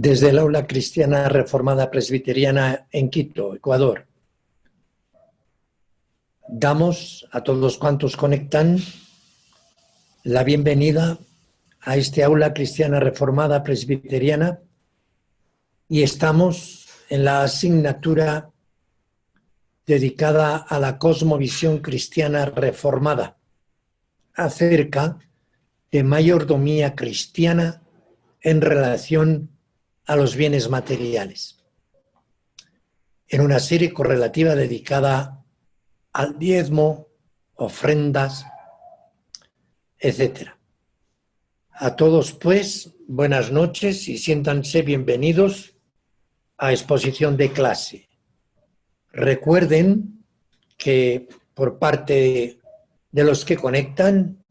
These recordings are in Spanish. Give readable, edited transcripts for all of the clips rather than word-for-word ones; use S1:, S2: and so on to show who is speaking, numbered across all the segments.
S1: desde el Aula Cristiana Reformada Presbiteriana en Quito, Ecuador. Damos a todos cuantos conectan la bienvenida a este Aula Cristiana Reformada Presbiteriana y estamos en la asignatura dedicada a la cosmovisión cristiana reformada, acerca de mayordomía cristiana en relación a los bienes materiales, en una serie correlativa dedicada al diezmo, ofrendas, etc. A todos, pues, buenas noches y siéntanse bienvenidos a exposición de clase. Recuerden que por parte de los que conectan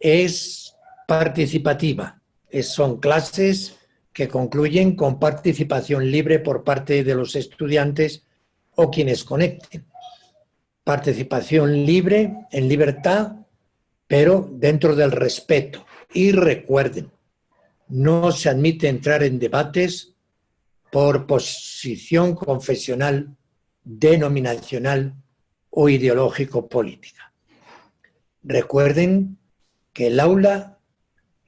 S1: es participativa. Son clases que concluyen con participación libre por parte de los estudiantes o quienes conecten. Participación libre, en libertad, pero dentro del respeto. Y recuerden, no se admite entrar en debates por posición confesional, denominacional o ideológico-política. Recuerden que el aula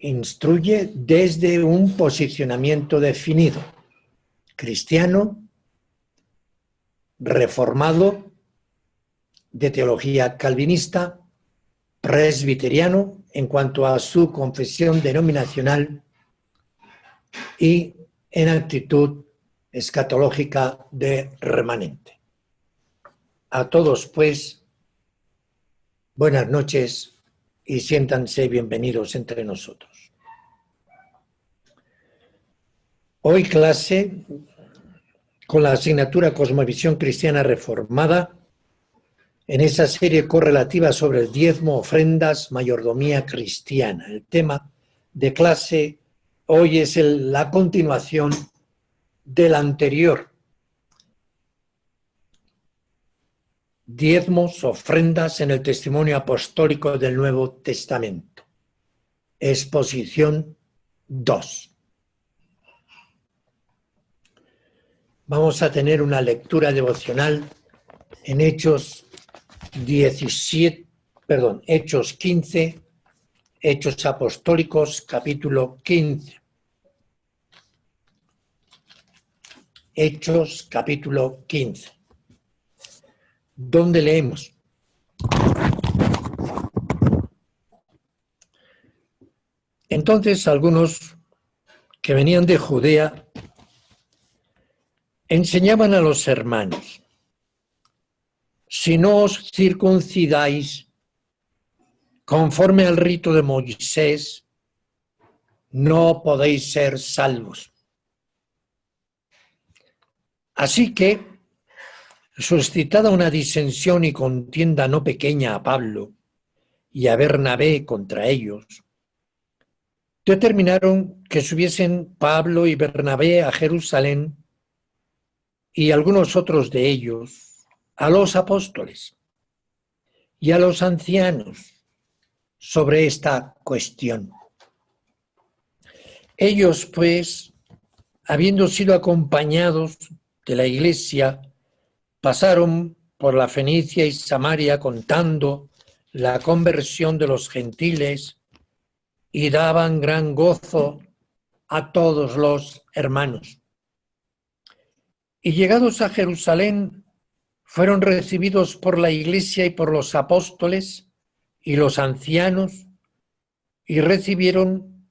S1: instruye desde un posicionamiento definido, cristiano, reformado, de teología calvinista, presbiteriano en cuanto a su confesión denominacional y en actitud escatológica de remanente. A todos, pues, buenas noches y siéntanse bienvenidos entre nosotros. Hoy clase con la asignatura Cosmovisión Cristiana Reformada, en esa serie correlativa sobre el diezmo, ofrendas, mayordomía cristiana. El tema de clase hoy es la continuación del anterior. Diezmos, ofrendas en el testimonio apostólico del Nuevo Testamento. Exposición 2. Vamos a tener una lectura devocional en Hechos 15, Hechos Apostólicos, capítulo 15. Hechos, capítulo 15. ¿Dónde leemos? Entonces algunos que venían de Judea enseñaban a los hermanos: si no os circuncidáis conforme al rito de Moisés, no podéis ser salvos. Así que, suscitada una disensión y contienda no pequeña a Pablo y a Bernabé contra ellos, determinaron que subiesen Pablo y Bernabé a Jerusalén y algunos otros de ellos a los apóstoles y a los ancianos sobre esta cuestión. Ellos, pues, habiendo sido acompañados de la iglesia, pasaron por la Fenicia y Samaria contando la conversión de los gentiles y daban gran gozo a todos los hermanos. Y llegados a Jerusalén, fueron recibidos por la iglesia y por los apóstoles y los ancianos y refirieron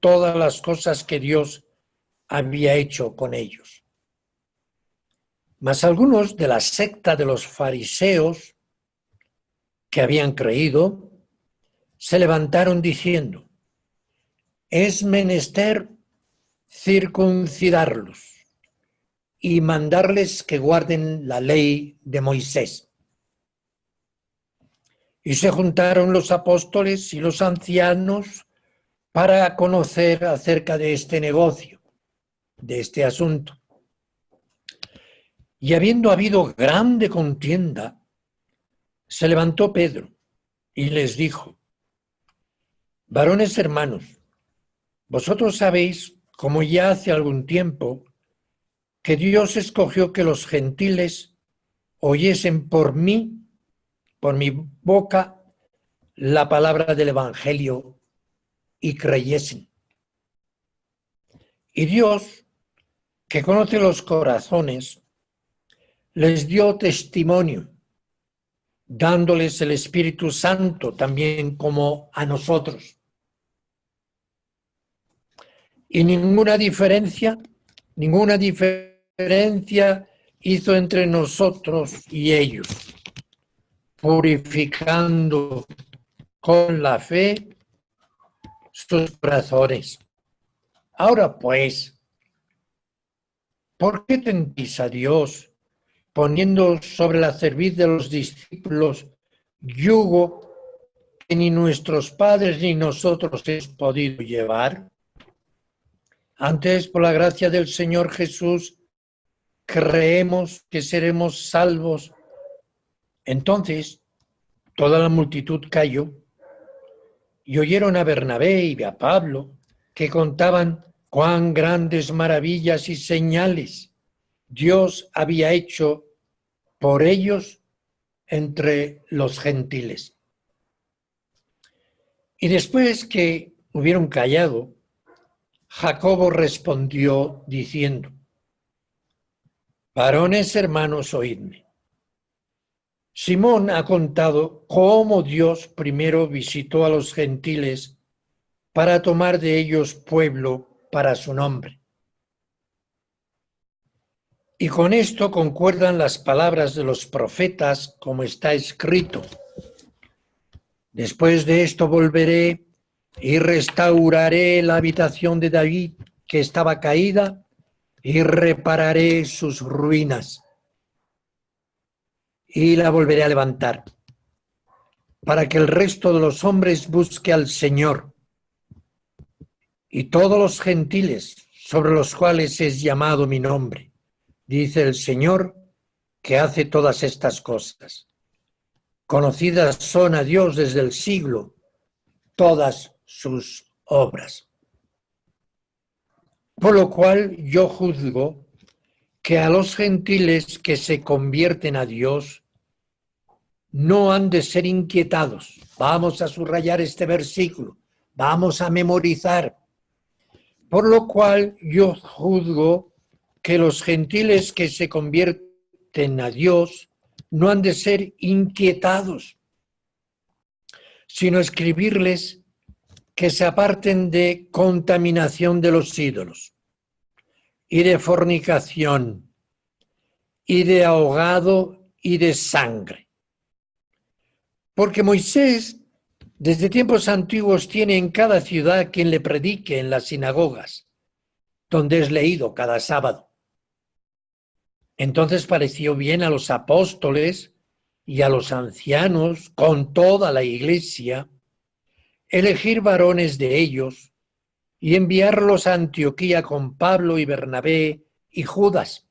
S1: todas las cosas que Dios había hecho con ellos. Mas algunos de la secta de los fariseos que habían creído se levantaron diciendo: es menester circuncidarlos y mandarles que guarden la ley de Moisés. Y se juntaron los apóstoles y los ancianos para conocer acerca de este negocio, de este asunto. Y habiendo habido grande contienda, se levantó Pedro y les dijo: varones hermanos, Vosotros sabéis, como ya hace algún tiempo, que Dios escogió que los gentiles oyesen por mí, por mi boca, la palabra del Evangelio y creyesen. Y Dios, que conoce los corazones, les dio testimonio, dándoles el Espíritu Santo también como a nosotros. Y ninguna diferencia hizo entre nosotros y ellos, purificando con la fe sus corazones. Ahora pues, ¿por qué tentéis a Dios poniendo sobre la cerviz de los discípulos yugo que ni nuestros padres ni nosotros hemos podido llevar? Antes, por la gracia del Señor Jesús, creemos que seremos salvos. Entonces, toda la multitud cayó y oyeron a Bernabé y a Pablo, que contaban cuán grandes maravillas y señales Dios había hecho por ellos entre los gentiles. Y después que hubieron callado, Jacobo respondió diciendo: varones hermanos, oídme. Simón ha contado cómo Dios primero visitó a los gentiles para tomar de ellos pueblo para su nombre. Y con esto concuerdan las palabras de los profetas, como está escrito: después de esto volveré y restauraré la habitación de David, que estaba caída, y repararé sus ruinas, y la volveré a levantar, para que el resto de los hombres busque al Señor, y todos los gentiles sobre los cuales es llamado mi nombre, dice el Señor, que hace todas estas cosas. Conocidas son a Dios desde el siglo todas sus obras. Por lo cual yo juzgo que a los gentiles que se convierten a Dios no han de ser inquietados. Vamos a subrayar este versículo, vamos a memorizar. Por lo cual yo juzgo que los gentiles que se convierten a Dios no han de ser inquietados, sino escribirles que se aparten de contaminación de los ídolos, y de fornicación, y de ahogado, y de sangre. Porque Moisés, desde tiempos antiguos, tiene en cada ciudad quien le predique en las sinagogas, donde es leído cada sábado. Entonces pareció bien a los apóstoles y a los ancianos, con toda la iglesia, elegir varones de ellos y enviarlos a Antioquía con Pablo y Bernabé y Judas,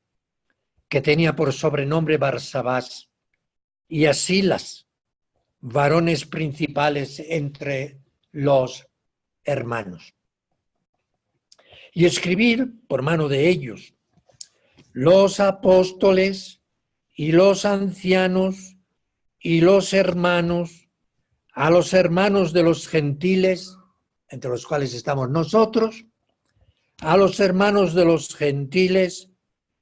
S1: que tenía por sobrenombre Barsabás, y a Silas, varones principales entre los hermanos. Y escribir por mano de ellos los apóstoles y los ancianos y los hermanos, a los hermanos de los gentiles, entre los cuales estamos nosotros, a los hermanos de los gentiles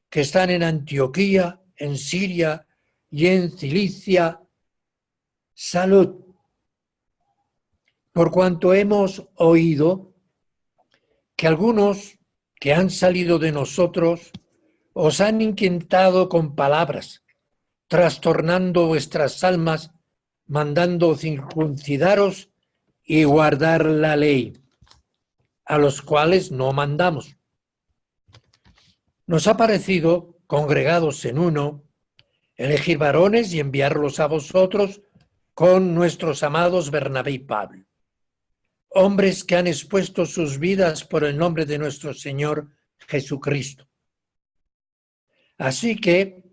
S1: que están en Antioquía, en Siria y en Cilicia, salud. Por cuanto hemos oído que algunos que han salido de nosotros os han inquietado con palabras, trastornando vuestras almas, mandando circuncidaros y guardar la ley, a los cuales no mandamos. Nos ha parecido, congregados en uno, elegir varones y enviarlos a vosotros con nuestros amados Bernabé y Pablo, hombres que han expuesto sus vidas por el nombre de nuestro Señor Jesucristo. Así que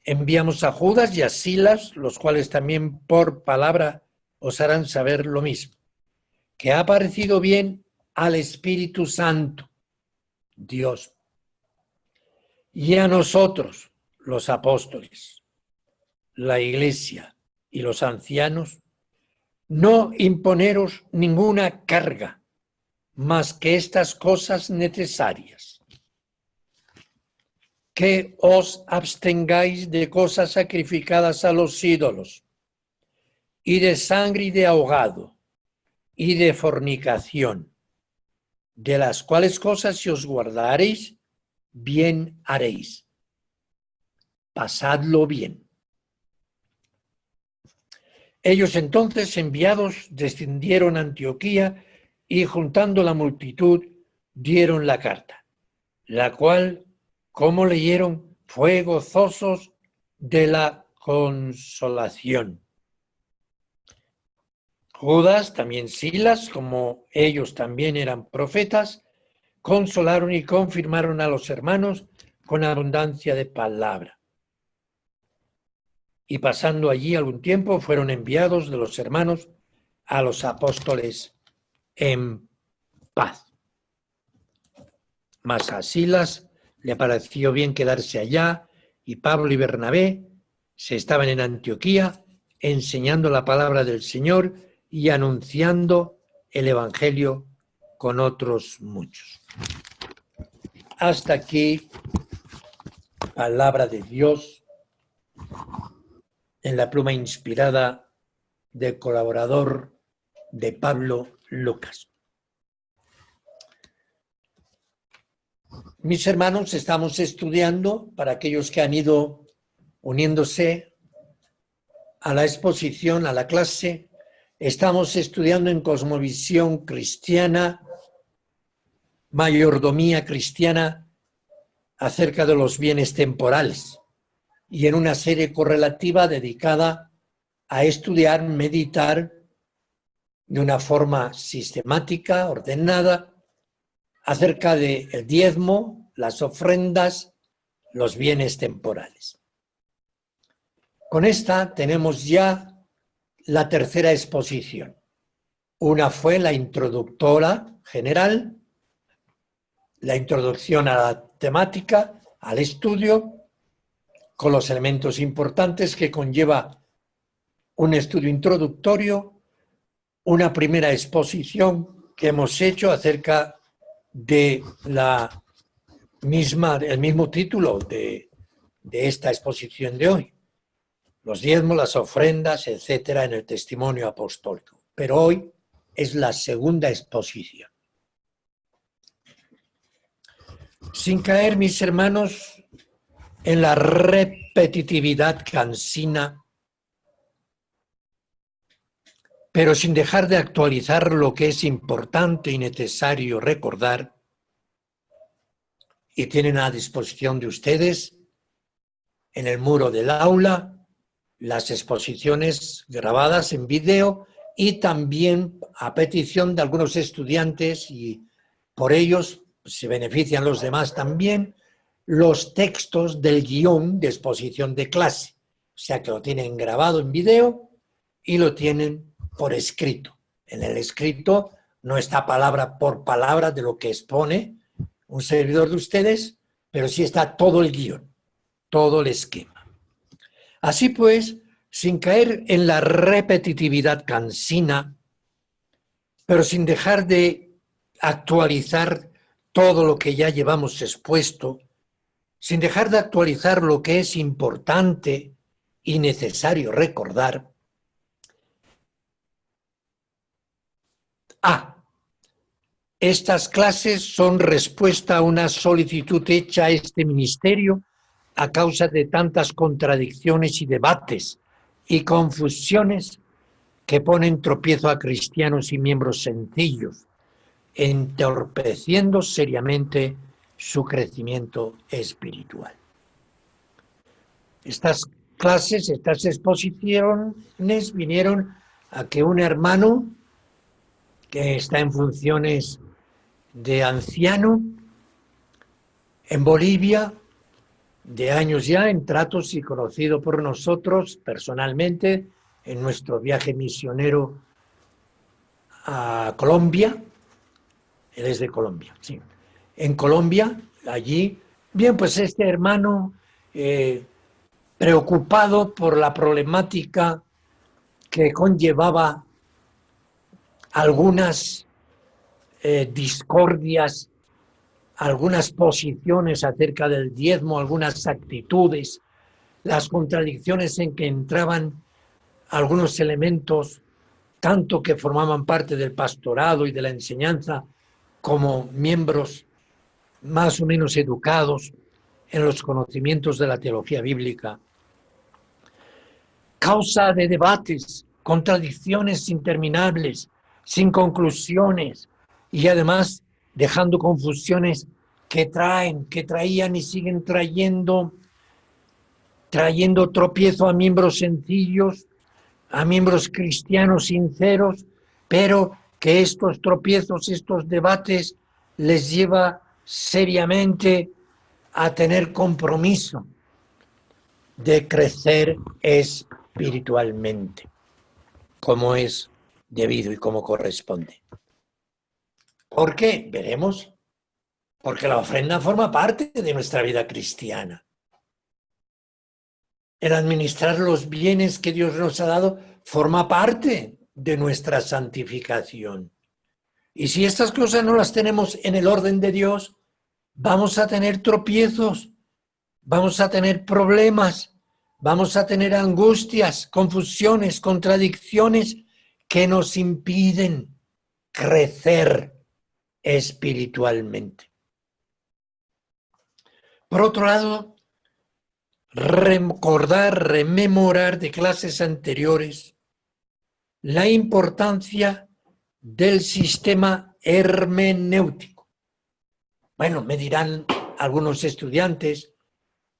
S1: enviamos a Judas y a Silas, los cuales también por palabra os harán saber lo mismo, que ha parecido bien al Espíritu Santo, Dios, y a nosotros, los apóstoles, la Iglesia y los ancianos, no imponeros ninguna carga más que estas cosas necesarias: que os abstengáis de cosas sacrificadas a los ídolos, y de sangre y de ahogado, y de fornicación, de las cuales cosas si os guardareis, bien haréis. Pasadlo bien. Ellos entonces, enviados, descendieron a Antioquía y, juntando la multitud, dieron la carta, la cual, como leyeron, fue gozosos de la consolación. Judas, también Silas, como ellos también eran profetas, consolaron y confirmaron a los hermanos con abundancia de palabra. Y pasando allí algún tiempo, fueron enviados de los hermanos a los apóstoles en paz. Mas a Silas le pareció bien quedarse allá, y Pablo y Bernabé se estaban en Antioquía enseñando la palabra del Señor y anunciando el Evangelio con otros muchos. Hasta aquí, palabra de Dios en la pluma inspirada del colaborador de Pablo, Lucas. Mis hermanos, estamos estudiando, para aquellos que han ido uniéndose a la exposición, a la clase, estamos estudiando en cosmovisión cristiana, mayordomía cristiana, acerca de los bienes temporales, y en una serie correlativa dedicada a estudiar, meditar de una forma sistemática, ordenada, acerca del diezmo, las ofrendas, los bienes temporales. Con esta tenemos ya la tercera exposición. Una fue la introductora general, la introducción a la temática, al estudio, con los elementos importantes que conlleva un estudio introductorio, una primera exposición que hemos hecho acerca de el mismo título de esta exposición de hoy, los diezmos, las ofrendas, etcétera, en el testimonio apostólico. Pero hoy es la segunda exposición. Sin caer, mis hermanos, en la repetitividad cansina, pero sin dejar de actualizar lo que es importante y necesario recordar, y tienen a disposición de ustedes en el muro del aula las exposiciones grabadas en vídeo, y también a petición de algunos estudiantes, y por ellos se benefician los demás también, los textos del guión de exposición de clase. O sea que lo tienen grabado en vídeo y lo tienen por escrito. En el escrito no está palabra por palabra de lo que expone un servidor de ustedes, pero sí está todo el guión, todo el esquema. Así pues, sin caer en la repetitividad cansina, pero sin dejar de actualizar todo lo que ya llevamos expuesto, sin dejar de actualizar lo que es importante y necesario recordar. Estas clases son respuesta a una solicitud hecha a este ministerio a causa de tantas contradicciones y debates y confusiones que ponen tropiezo a cristianos y miembros sencillos, entorpeciendo seriamente su crecimiento espiritual. Estas clases, estas exposiciones vinieron a que un hermano que está en funciones de anciano en Bolivia, de años ya en tratos y conocido por nosotros personalmente en nuestro viaje misionero a Colombia, Él es de Colombia, sí. En Colombia, allí, bien, pues este hermano preocupado por la problemática que conllevaba algunas discordias, algunas posiciones acerca del diezmo, algunas actitudes, las contradicciones en que entraban algunos elementos, tanto que formaban parte del pastorado y de la enseñanza, como miembros más o menos educados en los conocimientos de la teología bíblica. Causa de debates, contradicciones interminables, sin conclusiones, y además dejando confusiones que traían y siguen trayendo tropiezo a miembros sencillos, a miembros cristianos sinceros, pero que estos tropiezos, estos debates les lleva seriamente a tener compromiso de crecer espiritualmente, como es debido y como corresponde. ¿Por qué? Veremos. Porque la ofrenda forma parte de nuestra vida cristiana. El administrar los bienes que Dios nos ha dado forma parte de nuestra santificación. Y si estas cosas no las tenemos en el orden de Dios, vamos a tener tropiezos, vamos a tener problemas, vamos a tener angustias, confusiones, contradicciones que nos impiden crecer espiritualmente. Por otro lado, rememorar de clases anteriores la importancia del sistema hermenéutico. Bueno, me dirán algunos estudiantes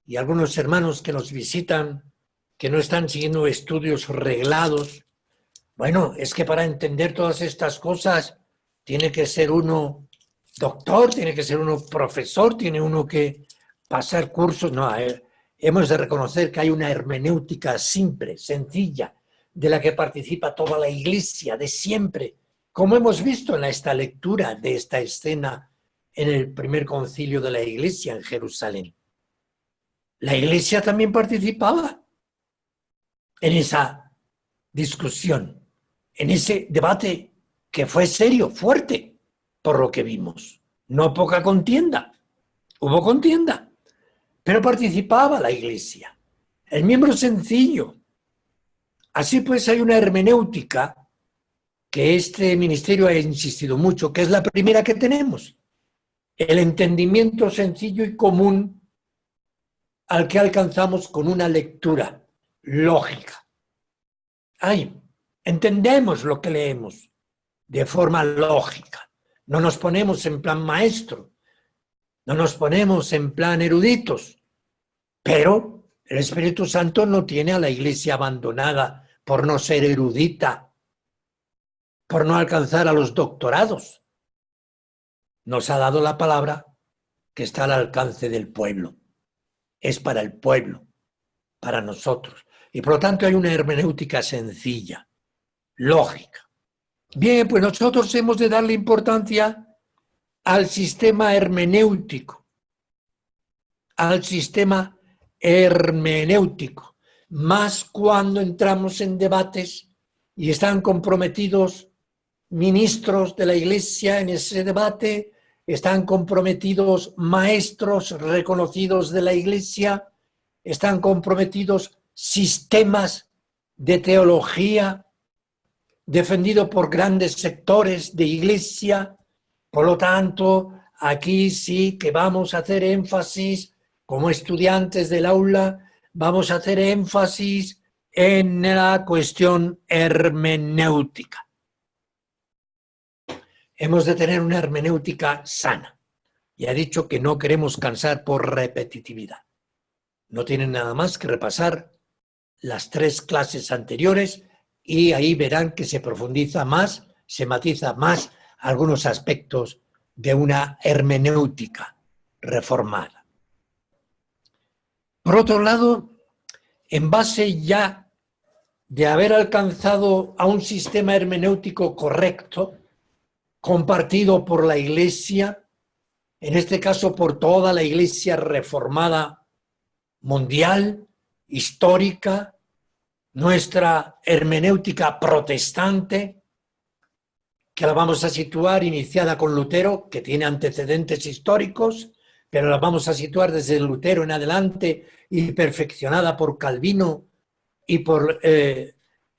S1: y algunos hermanos que nos visitan, que no están siguiendo estudios reglados. Bueno, es que para entender todas estas cosas tiene que ser uno doctor, tiene que ser uno profesor, tiene uno que pasar cursos. No, hemos de reconocer que hay una hermenéutica simple, sencilla, de la que participa toda la Iglesia de siempre, como hemos visto en esta lectura de esta escena en el primer concilio de la Iglesia en Jerusalén. La Iglesia también participaba en esa discusión, en ese debate que fue serio, fuerte, por lo que vimos. No poca contienda, hubo contienda, pero participaba la Iglesia, el miembro sencillo. Así pues hay una hermenéutica que este ministerio ha insistido mucho, que es la primera que tenemos, el entendimiento sencillo y común al que alcanzamos con una lectura lógica. Entendemos lo que leemos de forma lógica. No nos ponemos en plan maestro, no nos ponemos en plan eruditos, pero el Espíritu Santo no tiene a la Iglesia abandonada por no ser erudita, por no alcanzar a los doctorados. Nos ha dado la palabra que está al alcance del pueblo. Es para el pueblo, para nosotros. Y por lo tanto hay una hermenéutica sencilla, lógica. Bien, pues nosotros hemos de darle importancia al sistema hermenéutico, más cuando entramos en debates y están comprometidos ministros de la Iglesia en ese debate, están comprometidos maestros reconocidos de la Iglesia, están comprometidos sistemas de teología defendidos por grandes sectores de Iglesia. Por lo tanto, aquí sí que vamos a hacer énfasis, como estudiantes del aula, vamos a hacer énfasis en la cuestión hermenéutica. Hemos de tener una hermenéutica sana. Y ha dicho que no queremos cansar por repetitividad. No tienen nada más que repasar las 3 clases anteriores y ahí verán que se profundiza más, se matiza más algunos aspectos de una hermenéutica reformada. Por otro lado, en base ya de haber alcanzado a un sistema hermenéutico correcto, compartido por la Iglesia, en este caso por toda la Iglesia reformada mundial, histórica, nuestra hermenéutica protestante, que la vamos a situar iniciada con Lutero, que tiene antecedentes históricos, pero la vamos a situar desde Lutero en adelante y perfeccionada por Calvino y por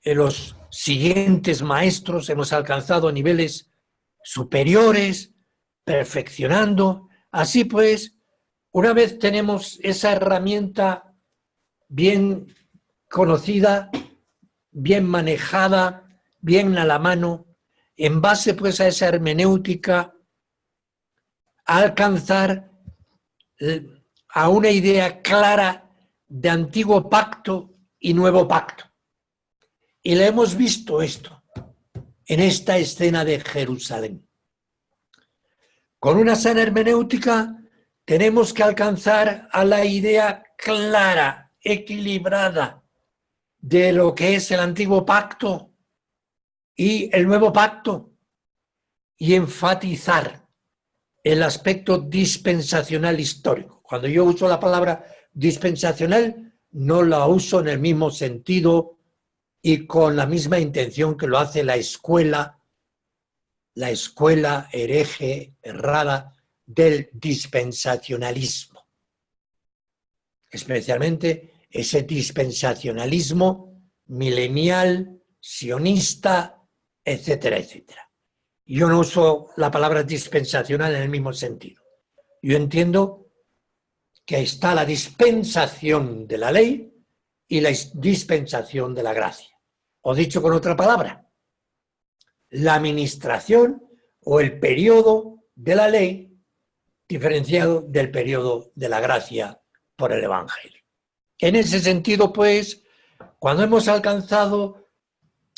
S1: los siguientes maestros. Hemos alcanzado niveles superiores, perfeccionando. Así pues, una vez tenemos esa herramienta bien conocida, bien manejada, bien a la mano, en base pues a esa hermenéutica, a alcanzar a una idea clara de antiguo pacto y nuevo pacto. Y le hemos visto esto en esta escena de Jerusalén. Con una sana hermenéutica tenemos que alcanzar a la idea clara, equilibrada de lo que es el antiguo pacto y el nuevo pacto, y enfatizar el aspecto dispensacional histórico. Cuando yo uso la palabra dispensacional, no la uso en el mismo sentido y con la misma intención que lo hace la escuela hereje, errada, del dispensacionalismo. Especialmente ese dispensacionalismo milenial, sionista, etcétera, etcétera. Yo no uso la palabra dispensacional en el mismo sentido. Yo entiendo que está la dispensación de la ley y la dispensación de la gracia. O dicho con otra palabra, la administración o el periodo de la ley diferenciado del periodo de la gracia por el Evangelio. En ese sentido, pues, cuando hemos alcanzado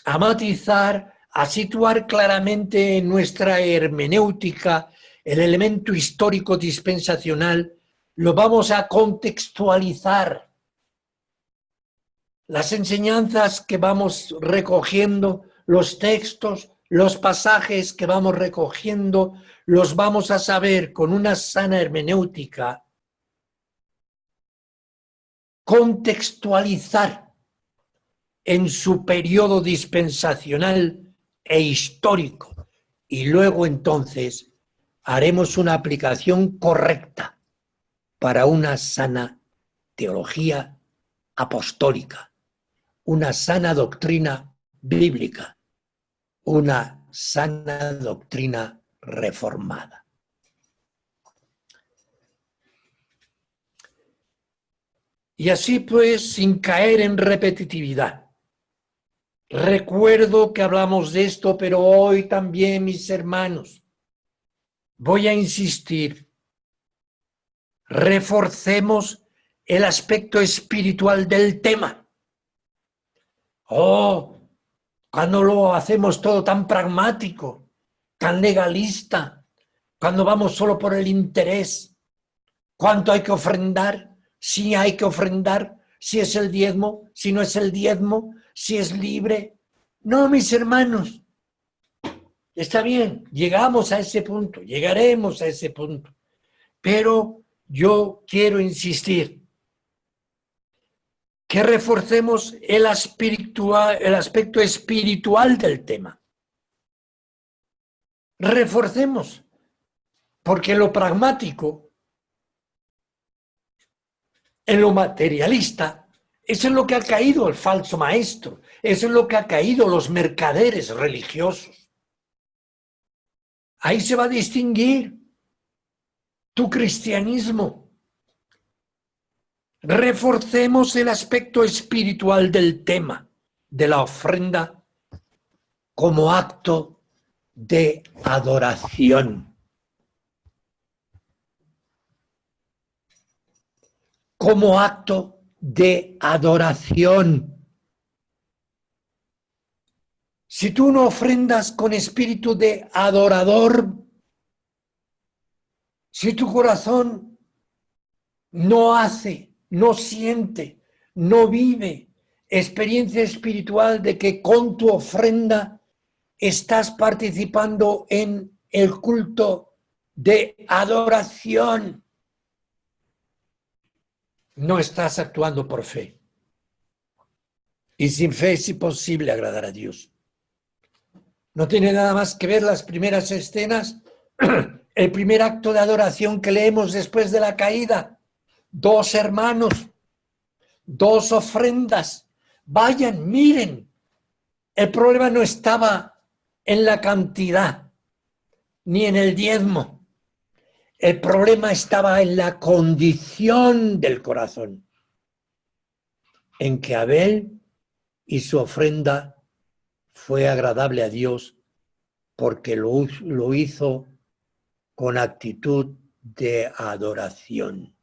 S1: a matizar, a situar claramente en nuestra hermenéutica el elemento histórico dispensacional, lo vamos a contextualizar. Las enseñanzas que vamos recogiendo, los textos, los pasajes que vamos recogiendo, los vamos a saber con una sana hermenéutica, contextualizar en su periodo dispensacional e histórico, y luego entonces haremos una aplicación correcta para una sana teología apostólica, una sana doctrina bíblica, una sana doctrina reformada. Y así pues, sin caer en repetitividad. Recuerdo que hablamos de esto, pero hoy también, mis hermanos, voy a insistir. Reforcemos el aspecto espiritual del tema. Cuando lo hacemos todo tan pragmático, tan legalista, cuando vamos solo por el interés, ¿cuánto hay que ofrendar? Si hay que ofrendar, si es el diezmo, si no es el diezmo, si es libre. No, mis hermanos, está bien, llegamos a ese punto, llegaremos a ese punto, pero yo quiero insistir que reforcemos el aspecto espiritual del tema. Reforcemos, porque lo pragmático, en lo materialista, eso es lo que ha caído el falso maestro, eso es lo que ha caído los mercaderes religiosos. Ahí se va a distinguir tu cristianismo. Reforcemos el aspecto espiritual del tema, de la ofrenda, como acto de adoración. Como acto de adoración. Si tú no ofrendas con espíritu de adorador, si tu corazón no hace, no siente, no vive experiencia espiritual de que con tu ofrenda estás participando en el culto de adoración, no estás actuando por fe. Y sin fe es imposible agradar a Dios. No tiene nada más que ver las primeras escenas, el primer acto de adoración que leemos después de la caída. 2 hermanos, 2 ofrendas. Vayan, miren. El problema no estaba en la cantidad, ni en el diezmo. El problema estaba en la condición del corazón, en que Abel y su ofrenda fue agradable a Dios porque lo hizo con actitud de adoración.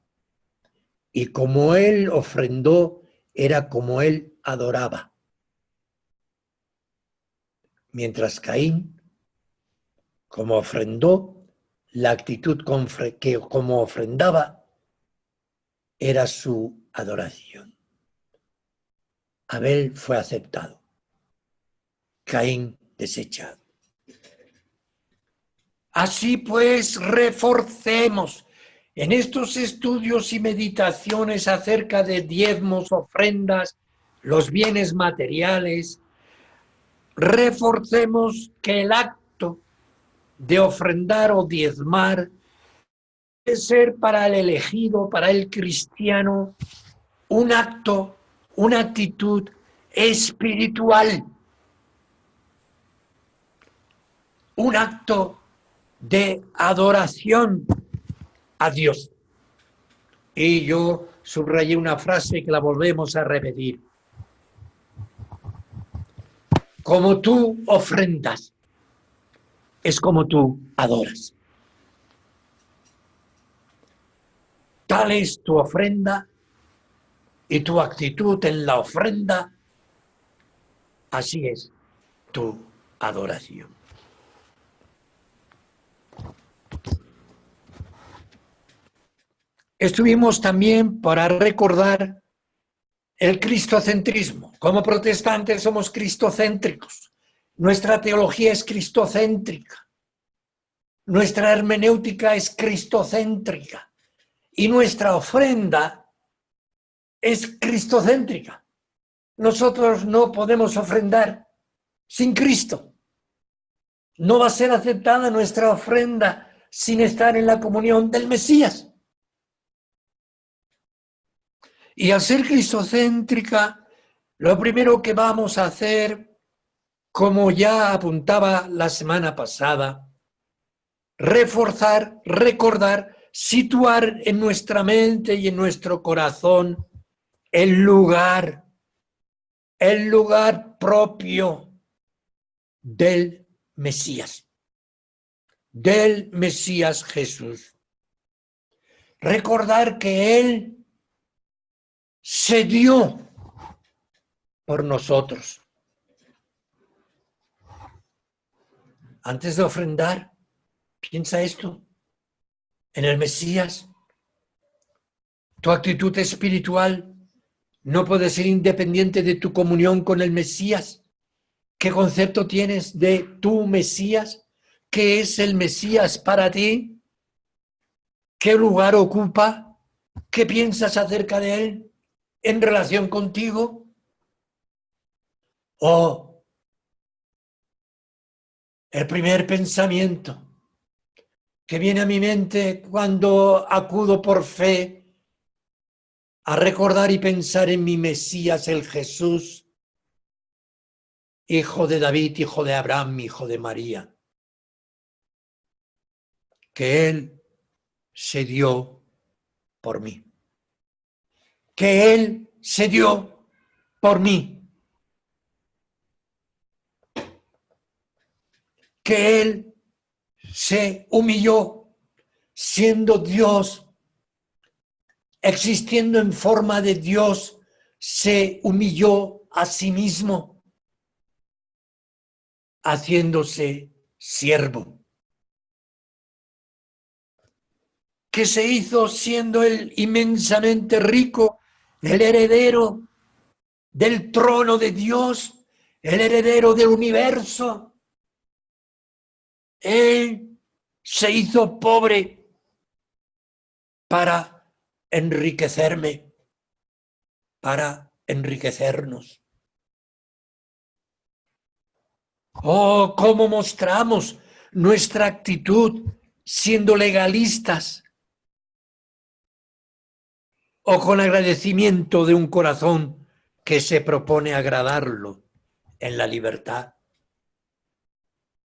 S1: Y como él ofrendó, era como él adoraba. Mientras Caín, como ofrendó, la actitud que como ofrendaba era su adoración. Abel fue aceptado, Caín desechado. Así pues, reforcemos en estos estudios y meditaciones acerca de diezmos, ofrendas, los bienes materiales, reforcemos que el acto de ofrendar o diezmar debe ser para el elegido, para el cristiano, un acto, una actitud espiritual, un acto de adoración a Dios. Y yo subrayé una frase que la volvemos a repetir. Como tú ofrendas, es como tú adoras. Tal es tu ofrenda y tu actitud en la ofrenda, así es tu adoración. Estuvimos también para recordar el cristocentrismo. Como protestantes somos cristocéntricos. Nuestra teología es cristocéntrica. Nuestra hermenéutica es cristocéntrica. Y nuestra ofrenda es cristocéntrica. Nosotros no podemos ofrendar sin Cristo. No va a ser aceptada nuestra ofrenda sin estar en la comunión del Mesías. Y al ser cristocéntrica, lo primero que vamos a hacer, como ya apuntaba la semana pasada, reforzar, recordar, situar en nuestra mente y en nuestro corazón el lugar propio del Mesías Jesús. Recordar que Él se dio por nosotros. Antes de ofrendar, piensa esto, en el Mesías. Tu actitud espiritual no puede ser independiente de tu comunión con el Mesías. ¿Qué concepto tienes de tu Mesías? ¿Qué es el Mesías para ti? ¿Qué lugar ocupa? ¿Qué piensas acerca de él en relación contigo? El primer pensamiento que viene a mi mente cuando acudo por fe a recordar y pensar en mi Mesías, el Jesús, hijo de David, hijo de Abraham, hijo de María, que Él se dio por mí. Que Él se dio por mí. Que Él se humilló siendo Dios, existiendo en forma de Dios, se humilló a sí mismo, haciéndose siervo. Que se hizo siendo Él inmensamente rico, el heredero del trono de Dios, el heredero del universo. Él se hizo pobre para enriquecerme, para enriquecernos. Oh, cómo mostramos nuestra actitud siendo legalistas o con agradecimiento de un corazón que se propone agradarlo en la libertad.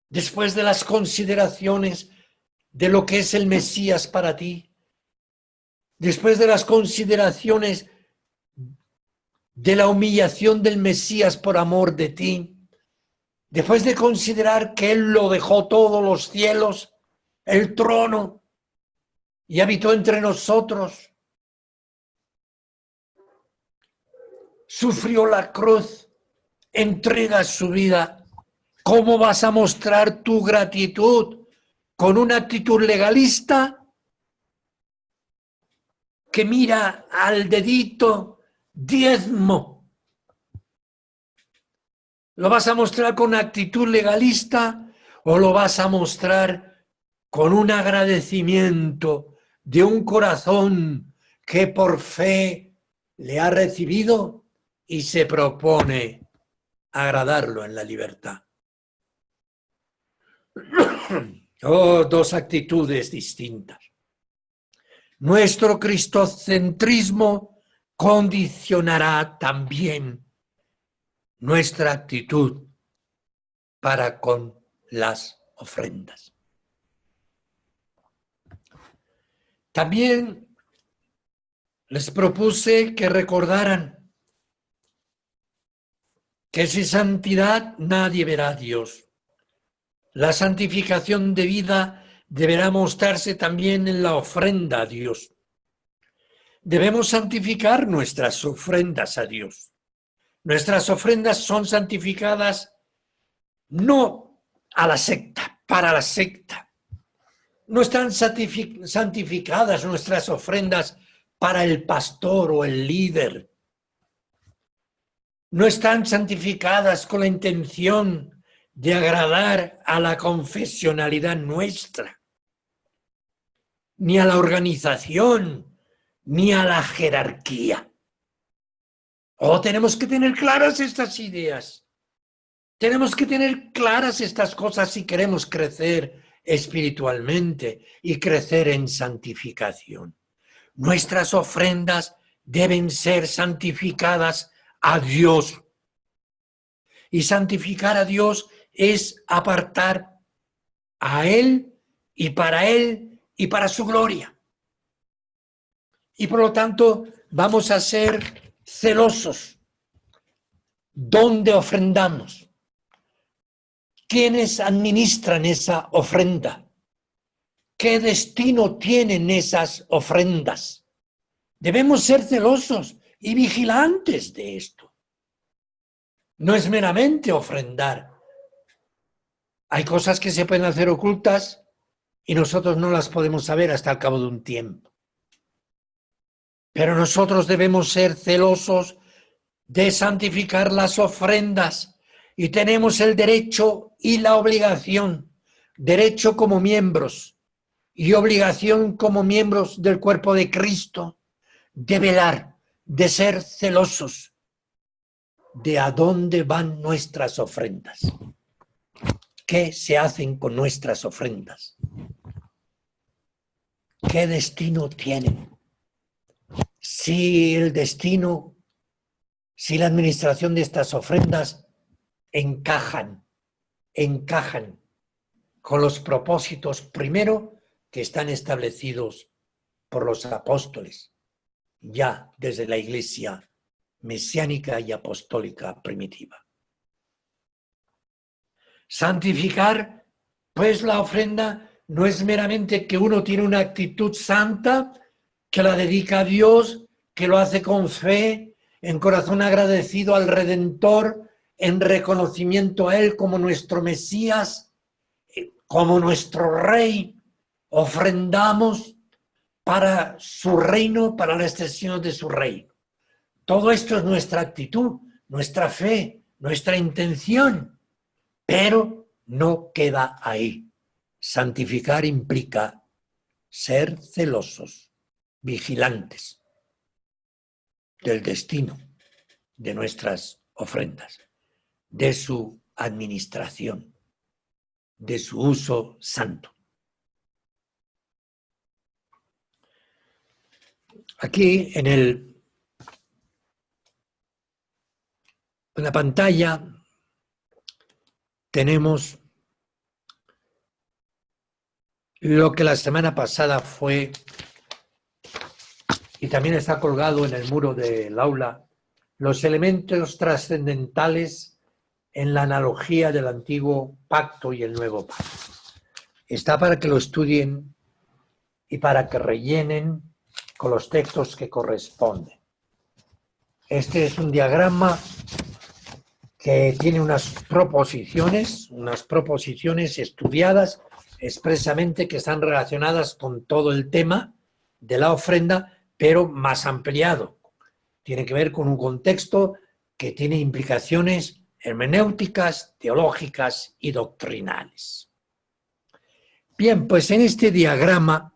S1: Después de las consideraciones de lo que es el Mesías para ti, después de las consideraciones de la humillación del Mesías por amor de ti, después de considerar que Él lo dejó todos los cielos, el trono, y habitó entre nosotros, sufrió la cruz, entrega su vida. ¿Cómo vas a mostrar tu gratitud? ¿Con una actitud legalista que mira al dedito diezmo? ¿Lo vas a mostrar con actitud legalista o lo vas a mostrar con un agradecimiento de un corazón que por fe le ha recibido y se propone agradarlo en la libertad? Oh, dos actitudes distintas. Nuestro cristocentrismo condicionará también nuestra actitud para con las ofrendas. También les propuse que recordaran que sin santidad nadie verá a Dios. La santificación de vida deberá mostrarse también en la ofrenda a Dios. Debemos santificar nuestras ofrendas a Dios. Nuestras ofrendas son santificadas no a la secta, para la secta. No están santificadas nuestras ofrendas para el pastor o el líder. No están santificadas con la intención de agradar a la confesionalidad nuestra, ni a la organización, ni a la jerarquía. Oh, tenemos que tener claras estas ideas. Tenemos que tener claras estas cosas si queremos crecer espiritualmente y crecer en santificación. Nuestras ofrendas deben ser santificadas a Dios. Y santificar a Dios es apartar a Él y para su gloria. Y por lo tanto vamos a ser celosos. ¿Dónde ofrendamos? ¿Quiénes administran esa ofrenda? ¿Qué destino tienen esas ofrendas? Debemos ser celosos y vigilantes de esto. No es meramente ofrendar. Hay cosas que se pueden hacer ocultas y nosotros no las podemos saber hasta el cabo de un tiempo. Pero nosotros debemos ser celosos de santificar las ofrendas y tenemos el derecho y la obligación, derecho como miembros y obligación como miembros del cuerpo de Cristo, de velar, de ser celosos de a dónde van nuestras ofrendas. ¿Qué se hacen con nuestras ofrendas? ¿Qué destino tienen? Si la administración de estas ofrendas encajan con los propósitos, primero, que están establecidos por los apóstoles, ya desde la Iglesia mesiánica y apostólica primitiva. Santificar, pues la ofrenda no es meramente que uno tiene una actitud santa, que la dedica a Dios, que lo hace con fe, en corazón agradecido al Redentor, en reconocimiento a Él como nuestro Mesías, como nuestro Rey. Ofrendamos para su reino, para la extensión de su reino. Todo esto es nuestra actitud, nuestra fe, nuestra intención, pero no queda ahí. Santificar implica ser celosos, vigilantes del destino de nuestras ofrendas, de su administración, de su uso santo. Aquí en la pantalla tenemos lo que la semana pasada fue, y también está colgado en el muro del aula, los elementos trascendentales en la analogía del antiguo pacto y el nuevo pacto. Está para que lo estudien y para que rellenen con los textos que corresponden. Este es un diagrama que tiene unas proposiciones estudiadas expresamente que están relacionadas con todo el tema de la ofrenda, pero más ampliado. Tiene que ver con un contexto que tiene implicaciones hermenéuticas, teológicas y doctrinales. Bien, pues en este diagrama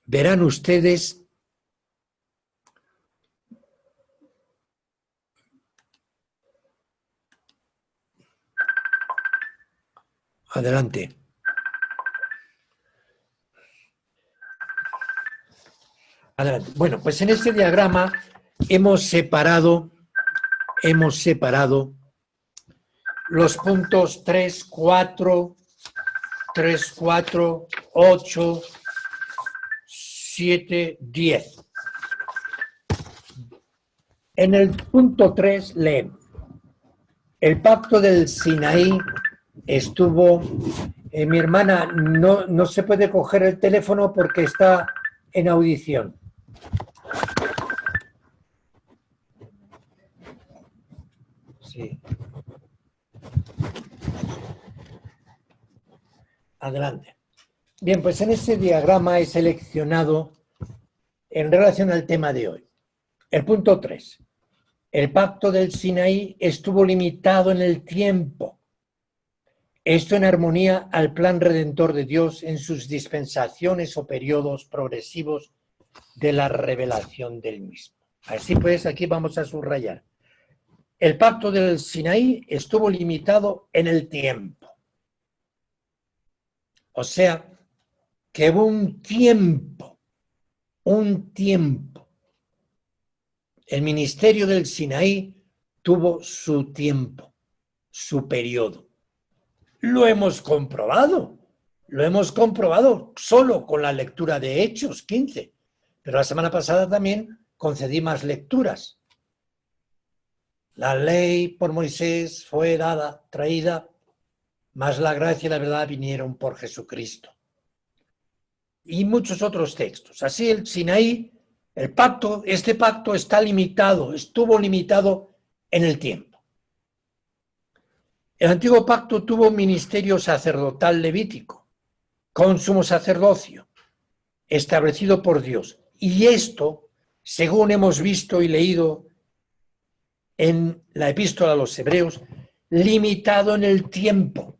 S1: verán ustedes adelante. Adelante. Bueno, pues en este diagrama hemos separado los puntos 3, 4, 8, 7, 10. En el punto 3 leemos: el pacto del Sinaí estuvo... mi hermana, no se puede coger el teléfono porque está en audición. Sí. Adelante. Bien, pues en este diagrama he seleccionado en relación al tema de hoy. El punto 3. El pacto del Sinaí estuvo limitado en el tiempo. Esto en armonía al plan redentor de Dios en sus dispensaciones o periodos progresivos de la revelación del mismo. Así pues, aquí vamos a subrayar. El pacto del Sinaí estuvo limitado en el tiempo. O sea, que hubo un tiempo. El ministerio del Sinaí tuvo su tiempo, su periodo. Lo hemos comprobado solo con la lectura de Hechos 15, pero la semana pasada también concedí más lecturas. La ley por Moisés fue traída, mas la gracia y la verdad vinieron por Jesucristo. Y muchos otros textos. Así el Sinaí, este pacto estuvo limitado en el tiempo. El antiguo pacto tuvo un ministerio sacerdotal levítico, con sumo sacerdocio, establecido por Dios. Y esto, según hemos visto y leído en la epístola a los Hebreos, limitado en el tiempo.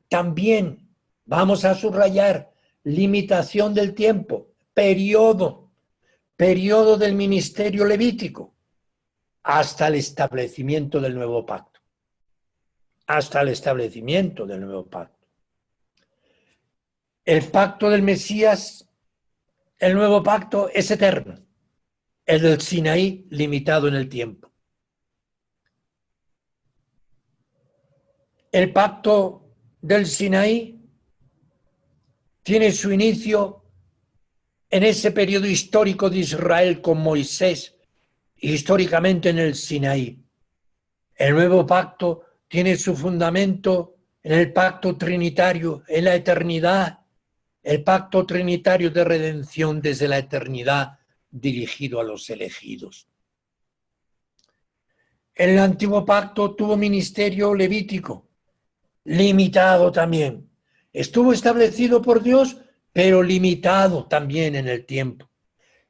S1: También vamos a subrayar limitación del tiempo, periodo del ministerio levítico, hasta el establecimiento del nuevo pacto. El pacto del Mesías, el nuevo pacto, es eterno. El del Sinaí, limitado en el tiempo. El pacto del Sinaí tiene su inicio en ese periodo histórico de Israel con Moisés, históricamente en el Sinaí. El nuevo pacto tiene su fundamento en el pacto trinitario, en la eternidad, el pacto trinitario de redención desde la eternidad dirigido a los elegidos. El antiguo pacto tuvo ministerio levítico, limitado también. Estuvo establecido por Dios, pero limitado también en el tiempo.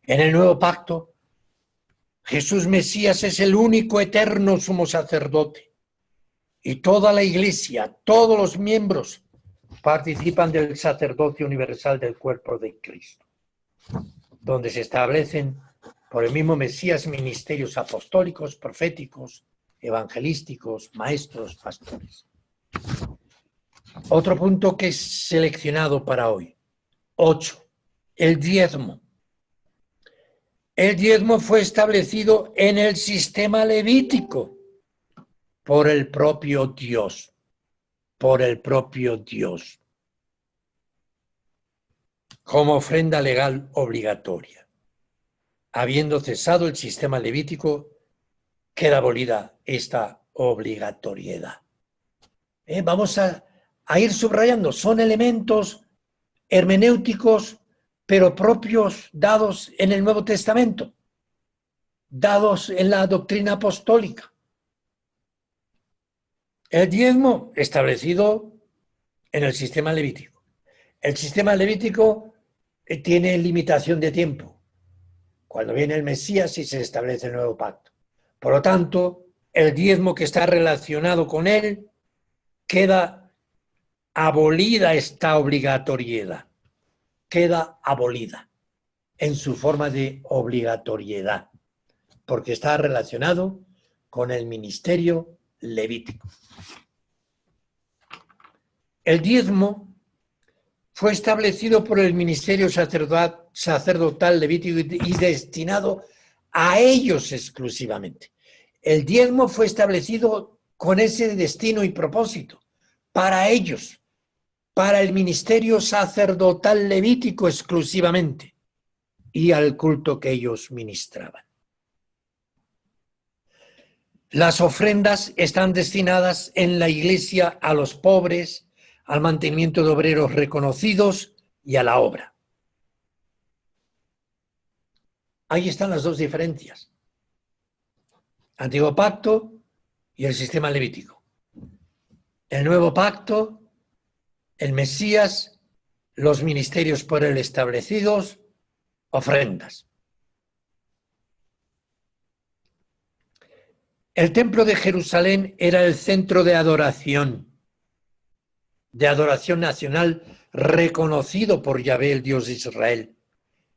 S1: En el nuevo pacto Jesús Mesías es el único eterno sumo sacerdote y toda la Iglesia, todos los miembros participan del sacerdocio universal del cuerpo de Cristo, donde se establecen por el mismo Mesías ministerios apostólicos, proféticos, evangelísticos, maestros, pastores. Otro punto que he seleccionado para hoy. 8. El diezmo. El diezmo fue establecido en el sistema levítico por el propio Dios. Por el propio Dios. Como ofrenda legal obligatoria. Habiendo cesado el sistema levítico, queda abolida esta obligatoriedad. Vamos a ir subrayando. Son elementos hermenéuticos, pero propios, dados en el Nuevo Testamento, dados en la doctrina apostólica. El diezmo establecido en el sistema levítico. El sistema levítico tiene limitación de tiempo. Cuando viene el Mesías y se establece el nuevo pacto. Por lo tanto, el diezmo que está relacionado con él queda abolida esta obligatoriedad. Queda abolida en su forma de obligatoriedad, porque está relacionado con el ministerio levítico. El diezmo fue establecido por el ministerio sacerdotal levítico y destinado a ellos exclusivamente. El diezmo fue establecido con ese destino y propósito, para ellos, para el ministerio sacerdotal levítico exclusivamente y al culto que ellos ministraban. Las ofrendas están destinadas en la Iglesia a los pobres, al mantenimiento de obreros reconocidos y a la obra. Ahí están las dos diferencias. Antiguo pacto y el sistema levítico. El nuevo pacto, el Mesías, los ministerios por él establecidos, ofrendas. El templo de Jerusalén era el centro de adoración nacional reconocido por Yahvé, el Dios de Israel,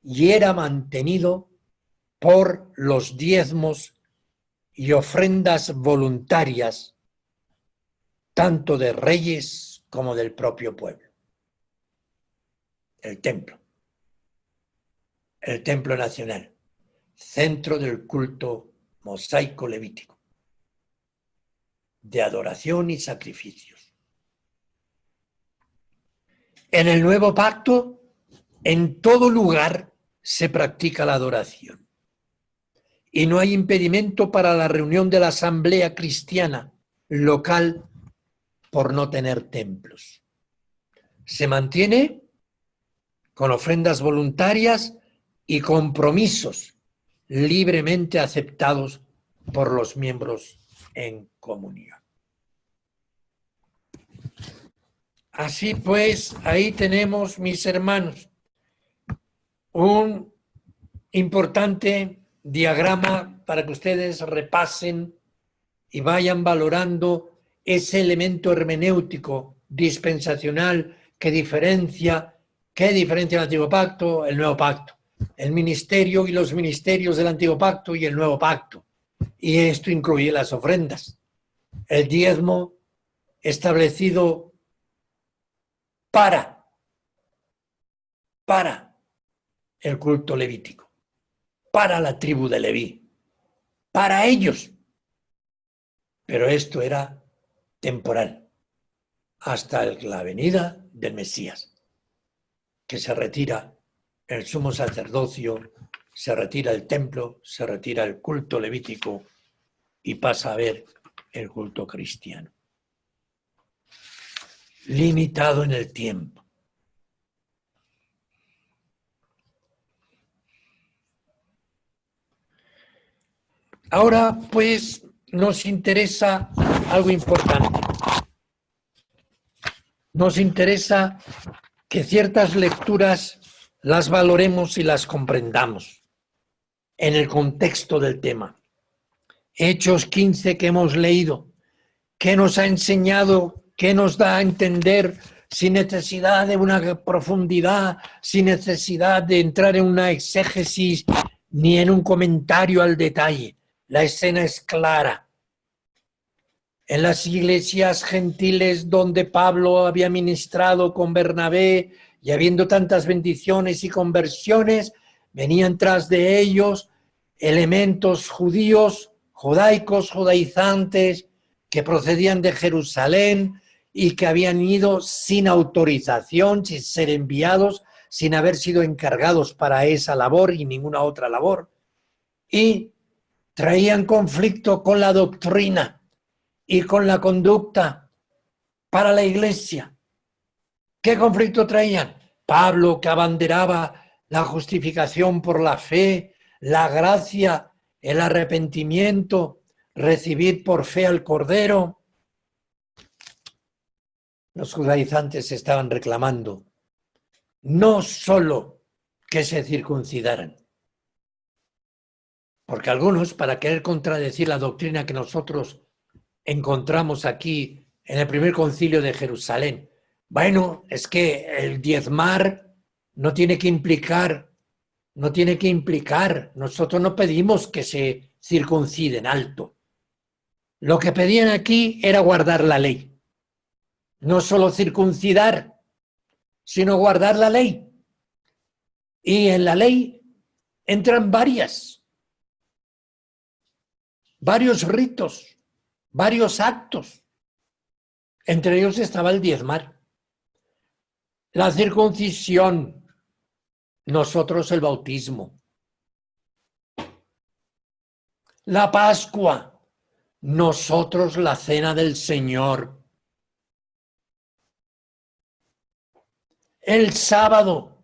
S1: y era mantenido por los diezmos y ofrendas voluntarias, tanto de reyes como del propio pueblo. El templo nacional, centro del culto mosaico levítico, de adoración y sacrificios. En el nuevo pacto, en todo lugar se practica la adoración. Y no hay impedimento para la reunión de la asamblea cristiana local por no tener templos. Se mantiene con ofrendas voluntarias y compromisos libremente aceptados por los miembros en comunión. Así pues, ahí tenemos, mis hermanos, un importante diagrama para que ustedes repasen y vayan valorando ese elemento hermenéutico dispensacional que diferencia el Antiguo Pacto, el Nuevo Pacto, el ministerio y los ministerios del Antiguo Pacto y el Nuevo Pacto. Y esto incluye las ofrendas. El diezmo establecido para el culto levítico, para la tribu de Leví, para ellos. Pero esto era temporal, hasta la venida del Mesías, que se retira el sumo sacerdocio, se retira el templo, se retira el culto levítico y pasa a ver el culto cristiano. Limitado en el tiempo. Ahora, pues, nos interesa algo importante. Nos interesa que ciertas lecturas las valoremos y las comprendamos. en el contexto del tema. Hechos 15 que hemos leído, ¿qué nos ha enseñado? ¿Qué nos da a entender sin necesidad de una profundidad, sin necesidad de entrar en una exégesis ni en un comentario al detalle? La escena es clara. En las iglesias gentiles donde Pablo había ministrado con Bernabé y habiendo tantas bendiciones y conversiones, venían tras de ellos elementos judíos, judaicos, judaizantes, que procedían de Jerusalén y que habían ido sin autorización, sin ser enviados, sin haber sido encargados para esa labor y ninguna otra labor. Y traían conflicto con la doctrina y con la conducta para la iglesia. ¿Qué conflicto traían? Pablo, que abanderaba la justificación por la fe, la gracia, el arrepentimiento, recibir por fe al Cordero. Los judaizantes estaban reclamando no solo que se circuncidaran, porque algunos, para querer contradecir la doctrina que nosotros encontramos aquí en el primer concilio de Jerusalén, bueno, es que el diezmar no tiene que implicar, nosotros no pedimos que se circunciden, alto. Lo que pedían aquí era guardar la ley. No solo circuncidar, sino guardar la ley. Y en la ley entran varios ritos, varios actos. Entre ellos estaba el diezmar. La circuncisión, nosotros el bautismo. La Pascua, nosotros la cena del Señor. El sábado,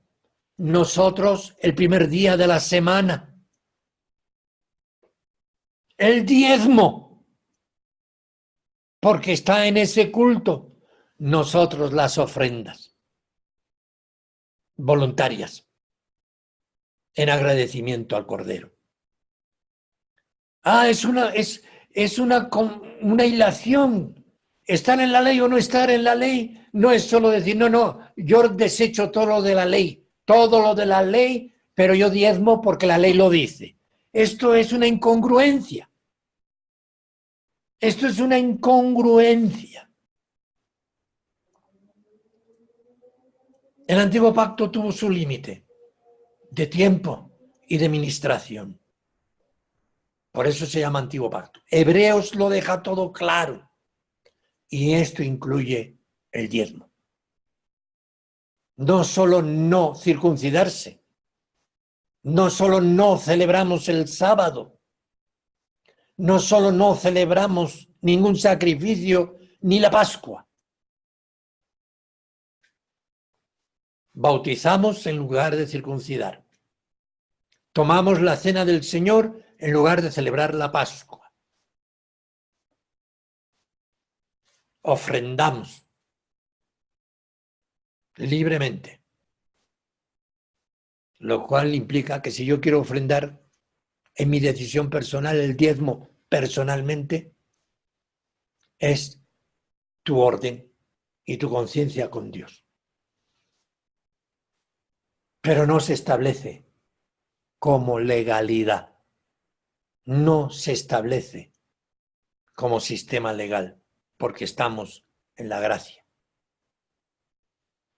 S1: nosotros el primer día de la semana. El diezmo, porque está en ese culto. Nosotros las ofrendas voluntarias en agradecimiento al Cordero. Es una hilación. ¿Estar en la ley o no estar en la ley? No es solo decir, no, yo desecho todo lo de la ley, pero yo diezmo porque la ley lo dice. Esto es una incongruencia. El antiguo pacto tuvo su límite de tiempo y de ministración. Por eso se llama antiguo pacto. Hebreos lo deja todo claro. Y esto incluye el diezmo. No solo no circuncidarse, no solo no celebramos el sábado, no solo no celebramos ningún sacrificio ni la Pascua. Bautizamos en lugar de circuncidar. Tomamos la cena del Señor en lugar de celebrar la Pascua. Ofrendamos libremente, lo cual implica que si yo quiero ofrendar en mi decisión personal el diezmo personalmente, es tu orden y tu conciencia con Dios. Pero no se establece como legalidad, no se establece como sistema legal, porque estamos en la gracia.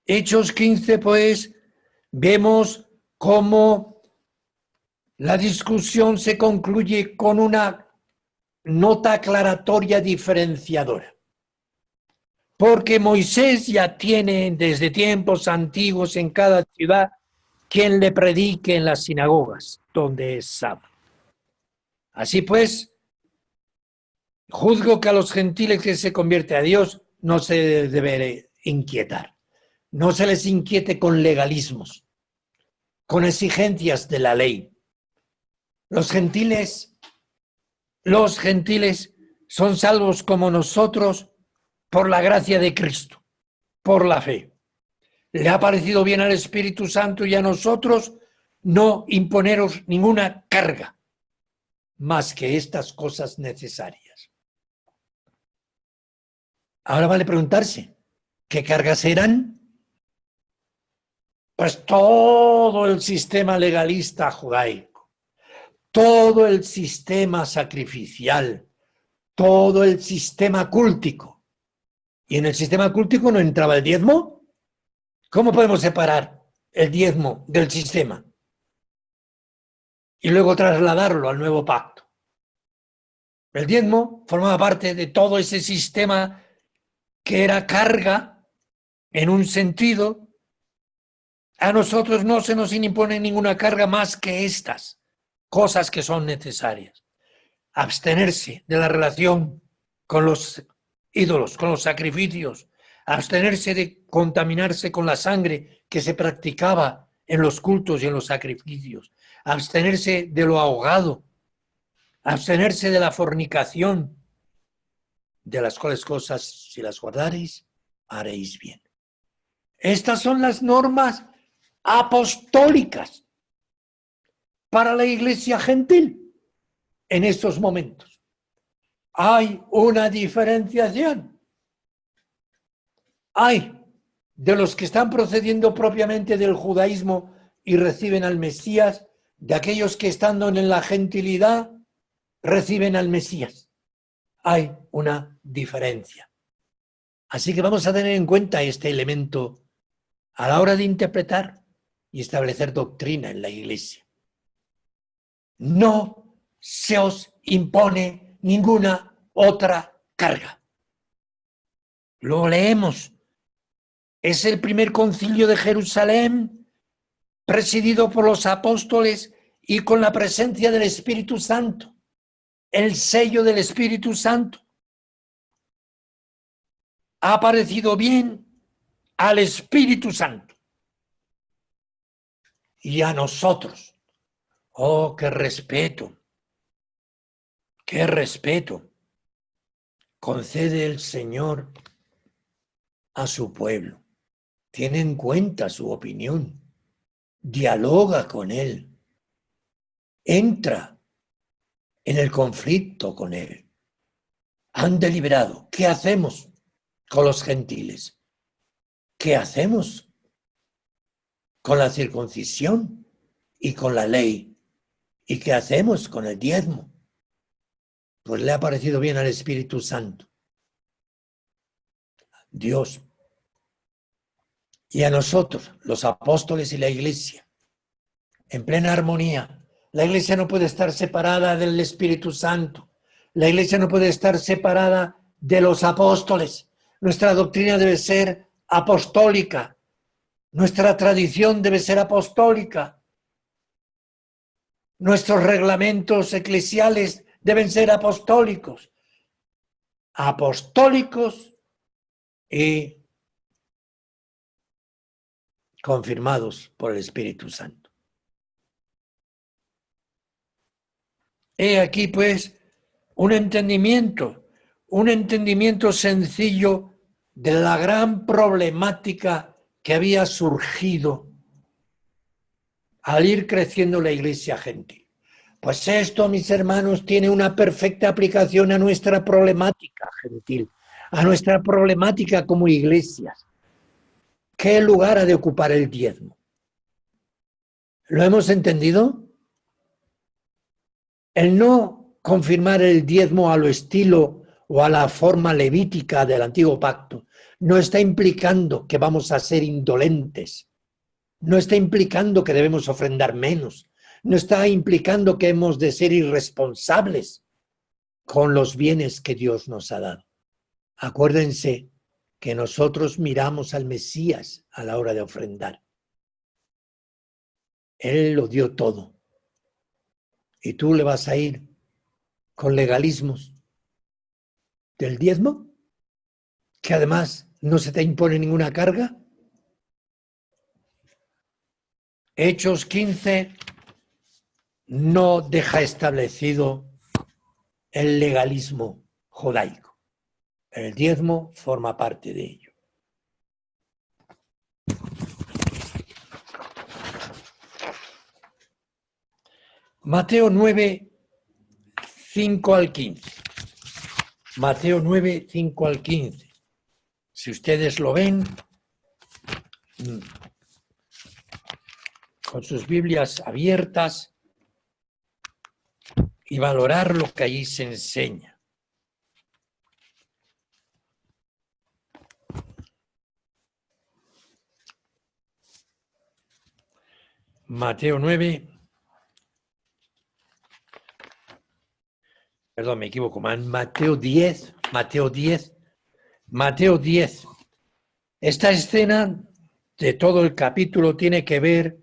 S1: Hechos 15, pues, vemos cómo la discusión se concluye con una nota aclaratoria diferenciadora. Porque Moisés ya tiene desde tiempos antiguos en cada ciudad quien le predique en las sinagogas, donde es sábado. Así pues, juzgo que a los gentiles que se convierte a Dios no se debe inquietar. No se les inquiete con legalismos, con exigencias de la ley. Los gentiles son salvos como nosotros por la gracia de Cristo, por la fe. Le ha parecido bien al Espíritu Santo y a nosotros no imponeros ninguna carga más que estas cosas necesarias. Ahora vale preguntarse, ¿qué cargas eran? Pues todo el sistema legalista judaico, todo el sistema sacrificial, todo el sistema cúltico. ¿Y en el sistema cúltico no entraba el diezmo? ¿Cómo podemos separar el diezmo del sistema y luego trasladarlo al nuevo pacto? El diezmo formaba parte de todo ese sistema que era carga en un sentido. A nosotros no se nos impone ninguna carga más que estas cosas que son necesarias. Abstenerse de la relación con los ídolos, con los sacrificios, abstenerse de contaminarse con la sangre que se practicaba en los cultos y en los sacrificios, abstenerse de lo ahogado, abstenerse de la fornicación, de las cuales cosas, si las guardareis, haréis bien. Estas son las normas apostólicas para la iglesia gentil en estos momentos. Hay una diferenciación. Hay de los que están procediendo propiamente del judaísmo y reciben al Mesías, de aquellos que estando en la gentilidad reciben al Mesías. Hay una diferencia. Así que vamos a tener en cuenta este elemento a la hora de interpretar y establecer doctrina en la iglesia. No se os impone ninguna otra carga. Lo leemos. Es el primer concilio de Jerusalén, presidido por los apóstoles y con la presencia del Espíritu Santo, el sello del Espíritu Santo. Ha parecido bien al Espíritu Santo y a nosotros. Oh, qué respeto concede el Señor a su pueblo. Tiene en cuenta su opinión, dialoga con él, entra en el conflicto con él. Han deliberado, ¿qué hacemos con los gentiles? ¿Qué hacemos con la circuncisión y con la ley? ¿Y qué hacemos con el diezmo? Pues le ha parecido bien al Espíritu Santo, Dios, y a nosotros, los apóstoles y la iglesia, en plena armonía. La iglesia no puede estar separada del Espíritu Santo. La iglesia no puede estar separada de los apóstoles. Nuestra doctrina debe ser apostólica. Nuestra tradición debe ser apostólica. Nuestros reglamentos eclesiales deben ser apostólicos. Apostólicos y confirmados por el Espíritu Santo. He aquí, pues, un entendimiento sencillo de la gran problemática que había surgido al ir creciendo la iglesia gentil. Pues esto, mis hermanos, tiene una perfecta aplicación a nuestra problemática gentil, a nuestra problemática como iglesias. ¿Qué lugar ha de ocupar el diezmo? ¿Lo hemos entendido? El no confirmar el diezmo a lo estilo o a la forma levítica del antiguo pacto no está implicando que vamos a ser indolentes, no está implicando que debemos ofrendar menos, no está implicando que hemos de ser irresponsables con los bienes que Dios nos ha dado. Acuérdense que nosotros miramos al Mesías a la hora de ofrendar. Él lo dio todo. ¿Y tú le vas a ir con legalismos del diezmo? Que además no se te impone ninguna carga. Hechos 15 no deja establecido el legalismo judaico. El diezmo forma parte de ello. Mateo 9, 5 al 15. Mateo 9, 5 al 15. Si ustedes lo ven, con sus Biblias abiertas y valorar lo que allí se enseña. Mateo 9, perdón, me equivoco, Mateo 10, Mateo 10, Mateo 10. Esta escena de todo el capítulo tiene que ver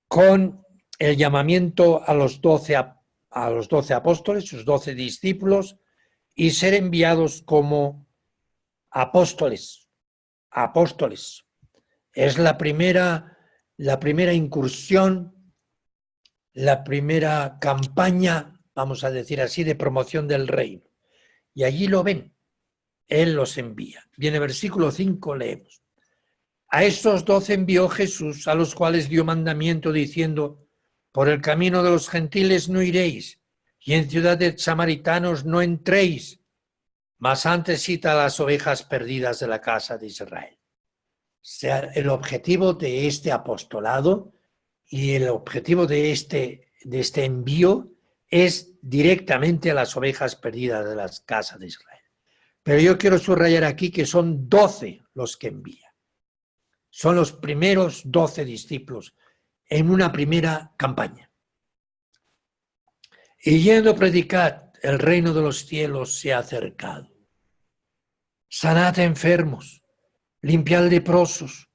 S1: con el llamamiento a los 12 apóstoles, sus 12 discípulos, y ser enviados como apóstoles. Apóstoles. Es la primera incursión, la primera campaña, vamos a decir así, de promoción del reino. Y allí lo ven. Él los envía. Viene versículo 5, leemos. A estos 12 envió Jesús, a los cuales dio mandamiento diciendo: por el camino de los gentiles no iréis, y en ciudad de samaritanos no entréis, mas antes cita a las ovejas perdidas de la casa de Israel. O sea, el objetivo de este apostolado y el objetivo de este envío es directamente a las ovejas perdidas de las casas de Israel. Pero yo quiero subrayar aquí que son 12 los que envía. Son los primeros 12 discípulos en una primera campaña. Y yendo a predicar, el reino de los cielos se ha acercado. Sanad enfermos, limpiad leprosos,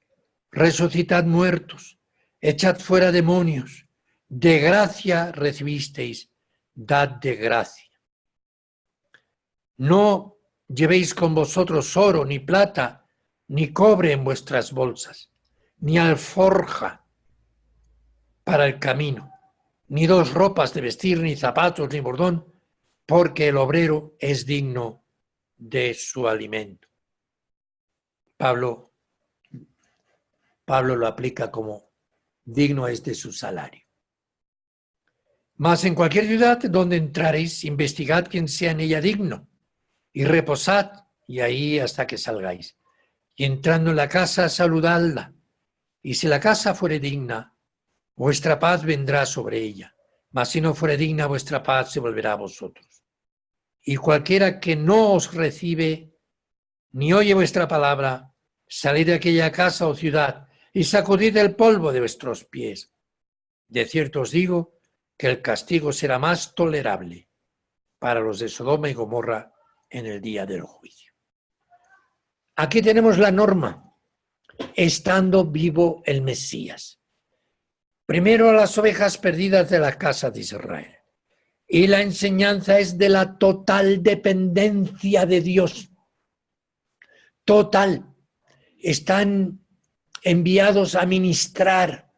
S1: resucitad muertos, echad fuera demonios. De gracia recibisteis, dad de gracia. No llevéis con vosotros oro, ni plata, ni cobre en vuestras bolsas, ni alforja para el camino, ni 2 ropas de vestir, ni zapatos, ni bordón, porque el obrero es digno de su alimento. Pablo lo aplica como digno es de su salario. Mas en cualquier ciudad donde entraréis, investigad quién sea en ella digno, y reposad, y ahí hasta que salgáis. Y entrando en la casa, saludadla. Y si la casa fuere digna, vuestra paz vendrá sobre ella. Mas si no fuere digna, vuestra paz se volverá a vosotros. Y cualquiera que no os recibe, ni oye vuestra palabra, salid de aquella casa o ciudad, y sacudid el polvo de vuestros pies. De cierto os digo que el castigo será más tolerable para los de Sodoma y Gomorra en el día del juicio. Aquí tenemos la norma, estando vivo el Mesías. Primero a las ovejas perdidas de la casa de Israel. Y la enseñanza es de la total dependencia de Dios. Total. Están enviados a ministrar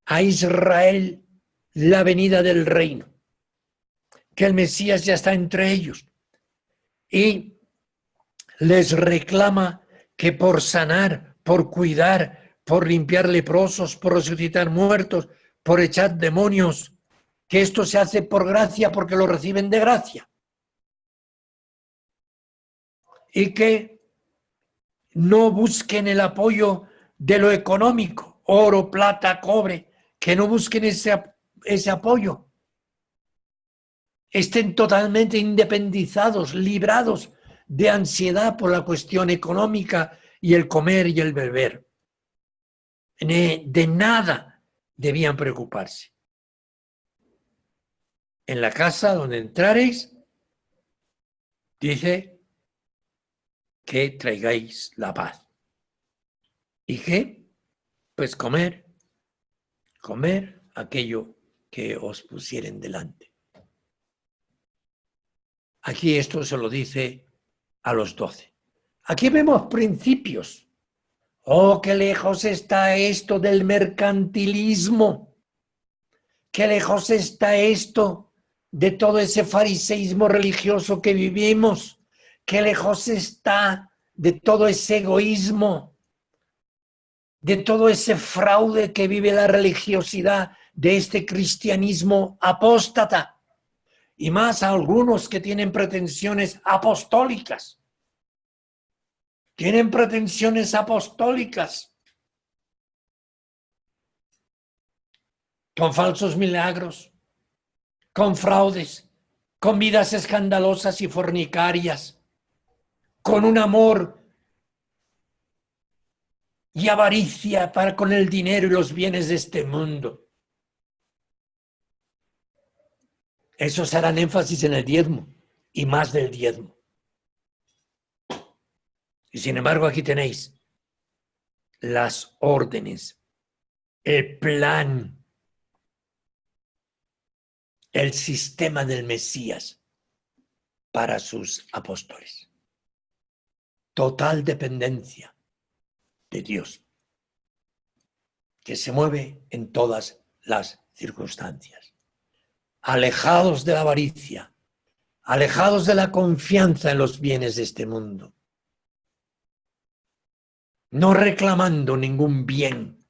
S1: a Israel la venida del reino. Que el Mesías ya está entre ellos. Y les reclama que por sanar, por cuidar, por limpiar leprosos, por resucitar muertos, por echar demonios, que esto se hace por gracia porque lo reciben de gracia. Y que no busquen el apoyo de lo económico, oro, plata, cobre, que no busquen ese apoyo. Estén totalmente independizados, librados de ansiedad por la cuestión económica y el comer y el beber. De nada debían preocuparse. En la casa donde entraréis, dice que traigáis la paz. ¿Y qué? Pues comer aquello que os pusieren delante. Aquí esto se lo dice a los 12. Aquí vemos principios. Oh, qué lejos está esto del mercantilismo. Qué lejos está esto de todo ese fariseísmo religioso que vivimos. Qué lejos está de todo ese egoísmo, de todo ese fraude que vive la religiosidad de este cristianismo apóstata, y más a algunos que tienen pretensiones apostólicas. Tienen pretensiones apostólicas con falsos milagros, con fraudes, con vidas escandalosas y fornicarias, con un amor y avaricia para con el dinero y los bienes de este mundo. Esos harán énfasis en el diezmo y más del diezmo. Y sin embargo aquí tenéis las órdenes, el plan, el sistema del Mesías para sus apóstoles. Total dependencia de Dios, que se mueve en todas las circunstancias. Alejados de la avaricia, alejados de la confianza en los bienes de este mundo, no reclamando ningún bien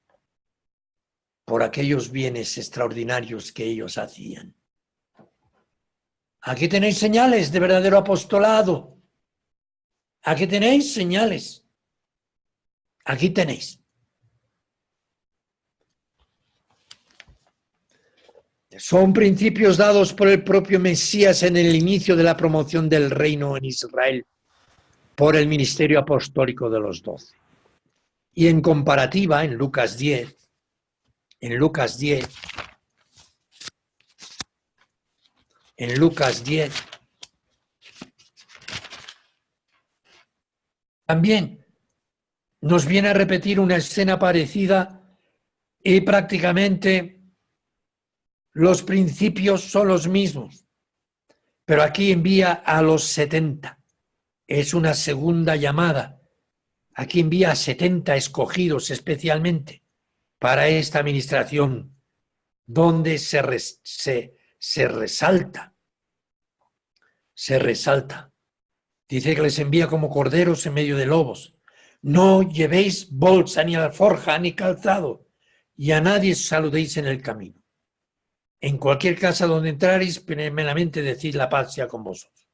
S1: por aquellos bienes extraordinarios que ellos hacían. Aquí tenéis señales de verdadero apostolado. Aquí tenéis señales. Aquí tenéis. Son principios dados por el propio Mesías en el inicio de la promoción del reino en Israel por el ministerio apostólico de los 12. Y en comparativa, en Lucas 10, también nos viene a repetir una escena parecida y prácticamente los principios son los mismos, pero aquí envía a los 70. Es una segunda llamada. Aquí envía a 70 escogidos especialmente para esta administración, donde se resalta. Dice que les envía como corderos en medio de lobos. No llevéis bolsa, ni alforja, ni calzado, y a nadie saludéis en el camino. En cualquier casa donde entraréis, primeramente decid la paz sea con vosotros.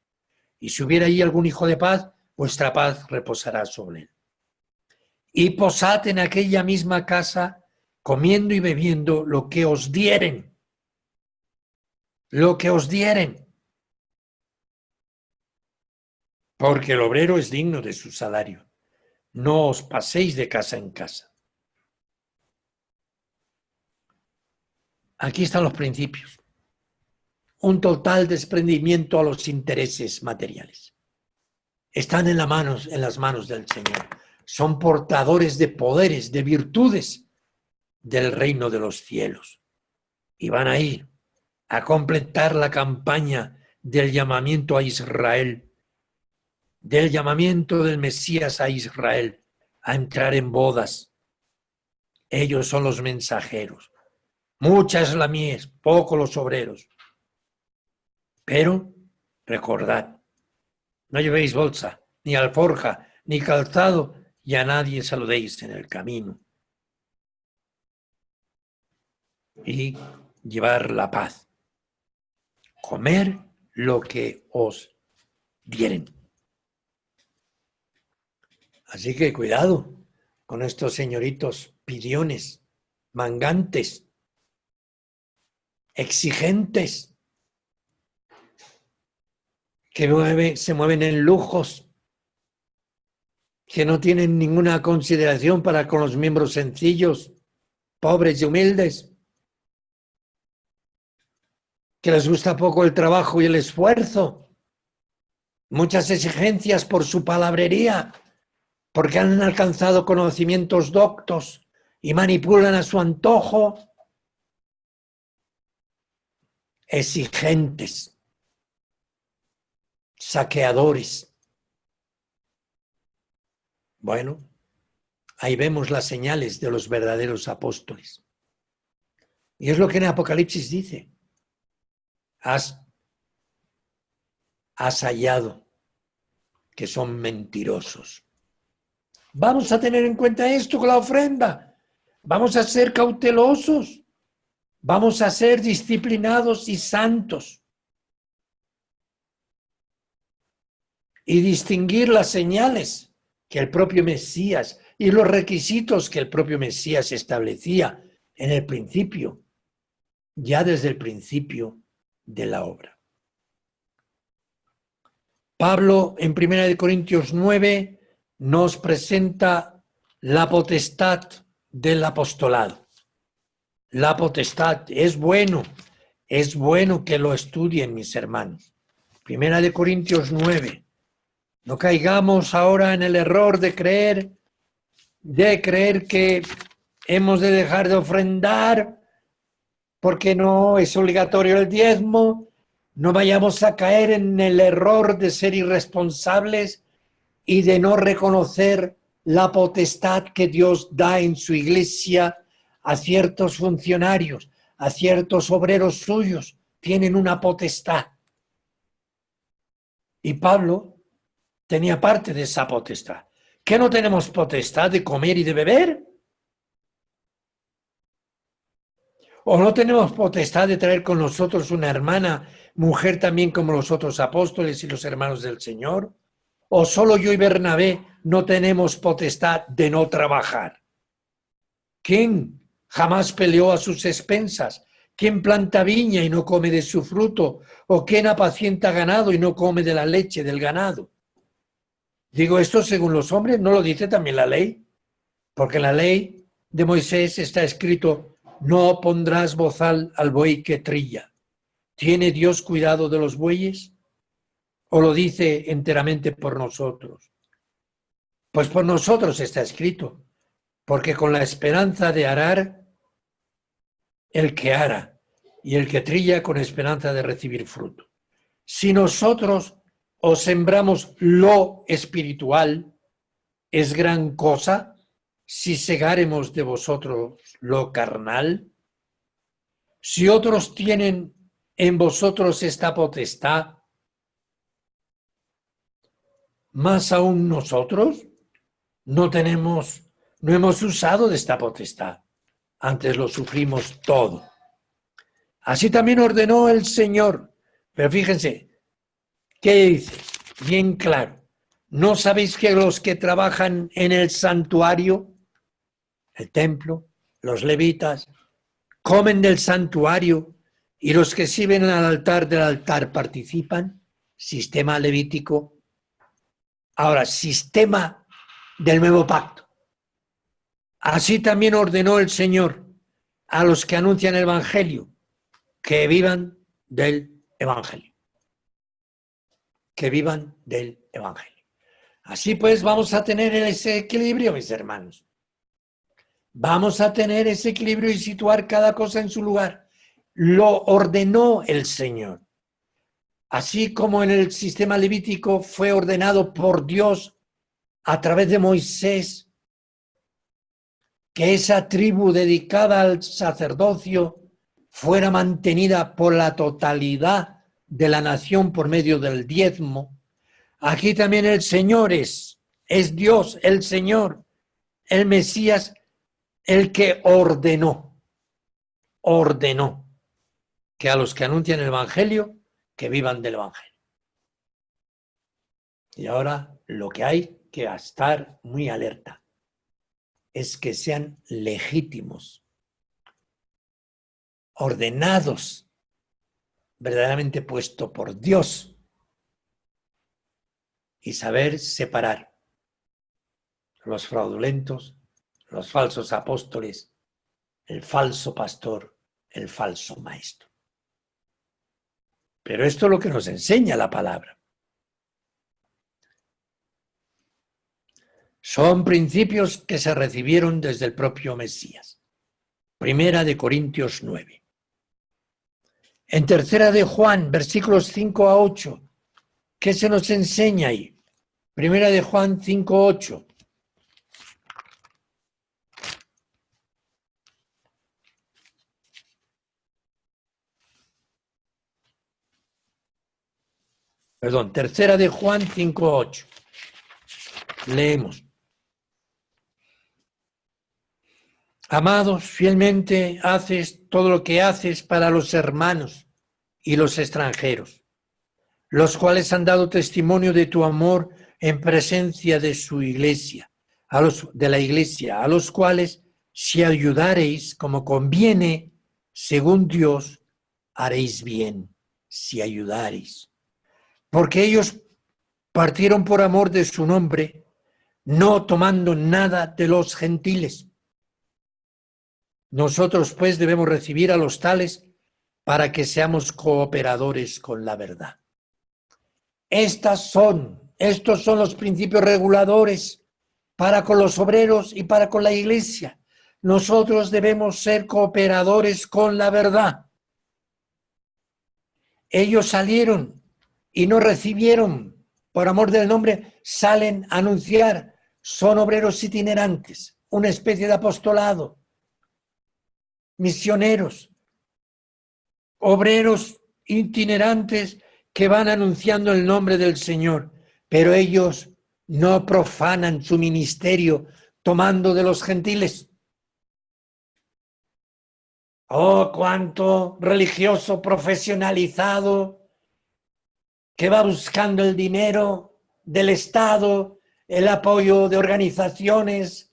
S1: Y si hubiera allí algún hijo de paz, vuestra paz reposará sobre él. Y posad en aquella misma casa, comiendo y bebiendo lo que os dieren. Lo que os dieren. Porque el obrero es digno de su salario. No os paséis de casa en casa. Aquí están los principios. Un total desprendimiento a los intereses materiales. Están en las manos del Señor. Son portadores de poderes, de virtudes del reino de los cielos. Y van a ir a completar la campaña del llamamiento a Israel, del llamamiento del Mesías a Israel, a entrar en bodas. Ellos son los mensajeros. Mucha es la mies, poco los obreros. Pero recordad, no llevéis bolsa, ni alforja, ni calzado, y a nadie saludéis en el camino. Y llevar la paz. Comer lo que os dieren. Así que cuidado con estos señoritos pidiones, mangantes, exigentes, que se mueven en lujos, que no tienen ninguna consideración para con los miembros sencillos, pobres y humildes, que les gusta poco el trabajo y el esfuerzo, muchas exigencias por su palabrería, porque han alcanzado conocimientos doctos y manipulan a su antojo. Exigentes, saqueadores. Bueno, ahí vemos las señales de los verdaderos apóstoles. Y es lo que en Apocalipsis dice. Has hallado que son mentirosos. Vamos a tener en cuenta esto con la ofrenda. Vamos a ser cautelosos. Vamos a ser disciplinados y santos. Y distinguir las señales que el propio Mesías y los requisitos que el propio Mesías establecía en el principio, ya desde el principio de la obra. Pablo, en 1 Corintios 9, nos presenta la potestad del apostolado. La potestad es bueno que lo estudien mis hermanos. 1 Corintios 9. No caigamos ahora en el error de creer que hemos de dejar de ofrendar porque no es obligatorio el diezmo. No vayamos a caer en el error de ser irresponsables y de no reconocer la potestad que Dios da en su iglesia a ciertos funcionarios, a ciertos obreros suyos. Tienen una potestad. Y Pablo tenía parte de esa potestad. ¿Qué no tenemos potestad de comer y de beber? ¿O no tenemos potestad de traer con nosotros una hermana, mujer también como los otros apóstoles y los hermanos del Señor? ¿O solo yo y Bernabé no tenemos potestad de no trabajar? ¿Quién jamás peleó a sus expensas? ¿Quién planta viña y no come de su fruto? ¿O quién apacienta ganado y no come de la leche del ganado? Digo esto según los hombres, ¿no lo dice también la ley? Porque en la ley de Moisés está escrito: no pondrás bozal al buey que trilla. ¿Tiene Dios cuidado de los bueyes? ¿O lo dice enteramente por nosotros? Pues por nosotros está escrito, porque con la esperanza de arar, el que ara, y el que trilla con esperanza de recibir fruto. Si nosotros os sembramos lo espiritual, ¿es gran cosa si segáremos de vosotros lo carnal? Si otros tienen en vosotros esta potestad, más aún nosotros no hemos usado de esta potestad, antes lo sufrimos todo. Así también ordenó el Señor. Pero fíjense, ¿qué dice? Bien claro. ¿No sabéis que los que trabajan en el santuario, el templo, los levitas, comen del santuario y los que sirven al altar del altar participan? Sistema levítico. Ahora, sistema del nuevo pacto. Así también ordenó el Señor a los que anuncian el Evangelio que vivan del Evangelio. Que vivan del Evangelio. Así pues vamos a tener ese equilibrio, mis hermanos. Vamos a tener ese equilibrio y situar cada cosa en su lugar. Lo ordenó el Señor. Así como en el sistema levítico fue ordenado por Dios a través de Moisés, que esa tribu dedicada al sacerdocio fuera mantenida por la totalidad de la nación por medio del diezmo. Aquí también el Señor es Dios, el Señor, el Mesías, el que ordenó que a los que anuncian el Evangelio, que vivan del Evangelio. Y ahora lo que hay que estar muy alerta es que sean legítimos, ordenados, verdaderamente puesto por Dios, y saber separar los fraudulentos, los falsos apóstoles, el falso pastor, el falso maestro. Pero esto es lo que nos enseña la palabra. Son principios que se recibieron desde el propio Mesías. 1 Corintios 9. En 3 Juan, versículos 5 a 8, ¿qué se nos enseña ahí? 1 Juan 5, 8. Perdón, 3 Juan 5, 8. Leemos. Amados, fielmente haces todo lo que haces para los hermanos y los extranjeros, los cuales han dado testimonio de tu amor en presencia de su iglesia, de la iglesia, a los cuales, si ayudareis como conviene, según Dios, haréis bien, si ayudareis. Porque ellos partieron por amor de su nombre, no tomando nada de los gentiles. Nosotros, pues, debemos recibir a los tales para que seamos cooperadores con la verdad. Estos son los principios reguladores para con los obreros y para con la iglesia. Nosotros debemos ser cooperadores con la verdad. Ellos salieron y no recibieron, por amor del nombre, salen a anunciar. Son obreros itinerantes, una especie de apostolado, misioneros, obreros itinerantes que van anunciando el nombre del Señor, pero ellos no profanan su ministerio tomando de los gentiles. Oh, cuánto religioso profesionalizado que va buscando el dinero del Estado, el apoyo de organizaciones,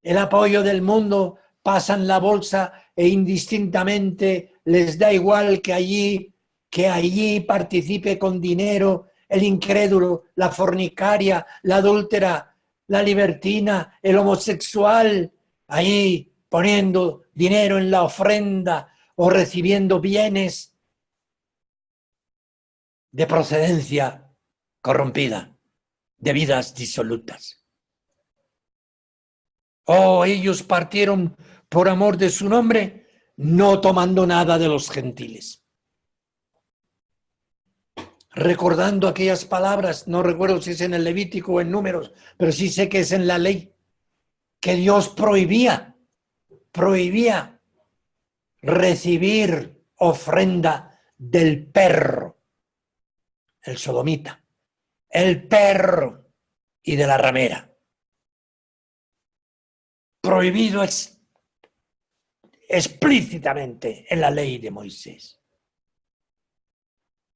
S1: el apoyo del mundo, pasan la bolsa e indistintamente les da igual que allí participe con dinero el incrédulo, la fornicaria, la adúltera, la libertina, el homosexual, allí poniendo dinero en la ofrenda o recibiendo bienes de procedencia corrompida, de vidas disolutas. Oh, ellos partieron por amor de su nombre, no tomando nada de los gentiles. Recordando aquellas palabras, no recuerdo si es en el Levítico o en Números, pero sí sé que es en la ley, que Dios prohibía recibir ofrenda del perro, el sodomita, el perro y de la ramera. Prohibido explícitamente en la ley de Moisés.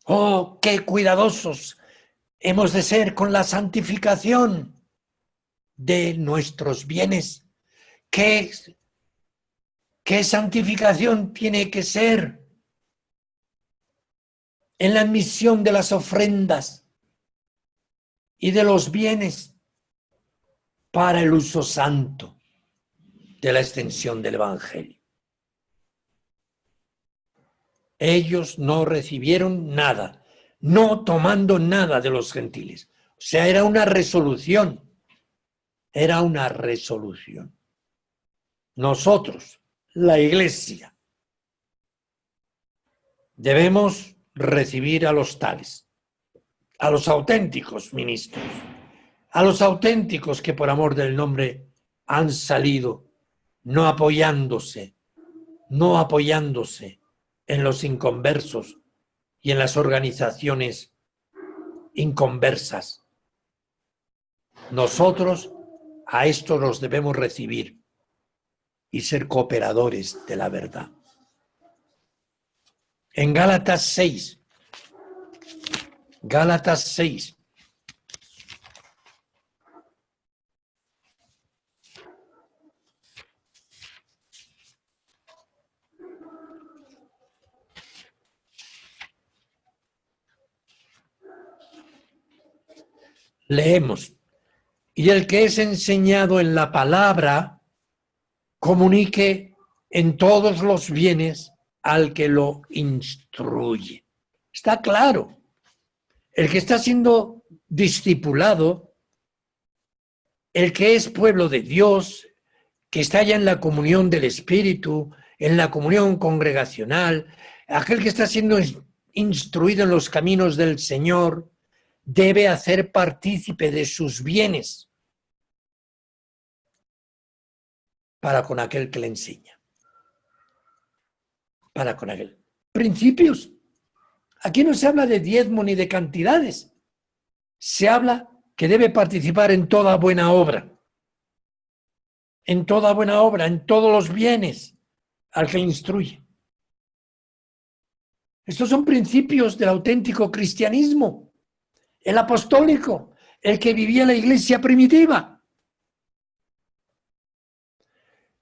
S1: Oh, qué cuidadosos hemos de ser con la santificación de nuestros bienes. ¿Qué santificación tiene que ser en la admisión de las ofrendas y de los bienes para el uso santo de la extensión del Evangelio? Ellos no recibieron nada, no tomando nada de los gentiles. O sea, era una resolución. Nosotros, la Iglesia, debemos recibir a los tales, a los auténticos ministros, a los auténticos que por amor del nombre han salido, no apoyándose en los inconversos y en las organizaciones inconversas. Nosotros a estos los debemos recibir y ser cooperadores de la verdad. En Gálatas 6, leemos: y el que es enseñado en la palabra, comunique en todos los bienes al que lo instruye. Está claro. El que está siendo discipulado, el que es pueblo de Dios, que está ya en la comunión del Espíritu, en la comunión congregacional, aquel que está siendo instruido en los caminos del Señor, debe hacer partícipe de sus bienes para con aquel que le enseña. Para con aquel. Principios. Aquí no se habla de diezmo ni de cantidades. Se habla que debe participar en toda buena obra. en toda buena obra, en todos los bienes, al que le instruye. Estos son principios del auténtico cristianismo, el apostólico, el que vivía la iglesia primitiva.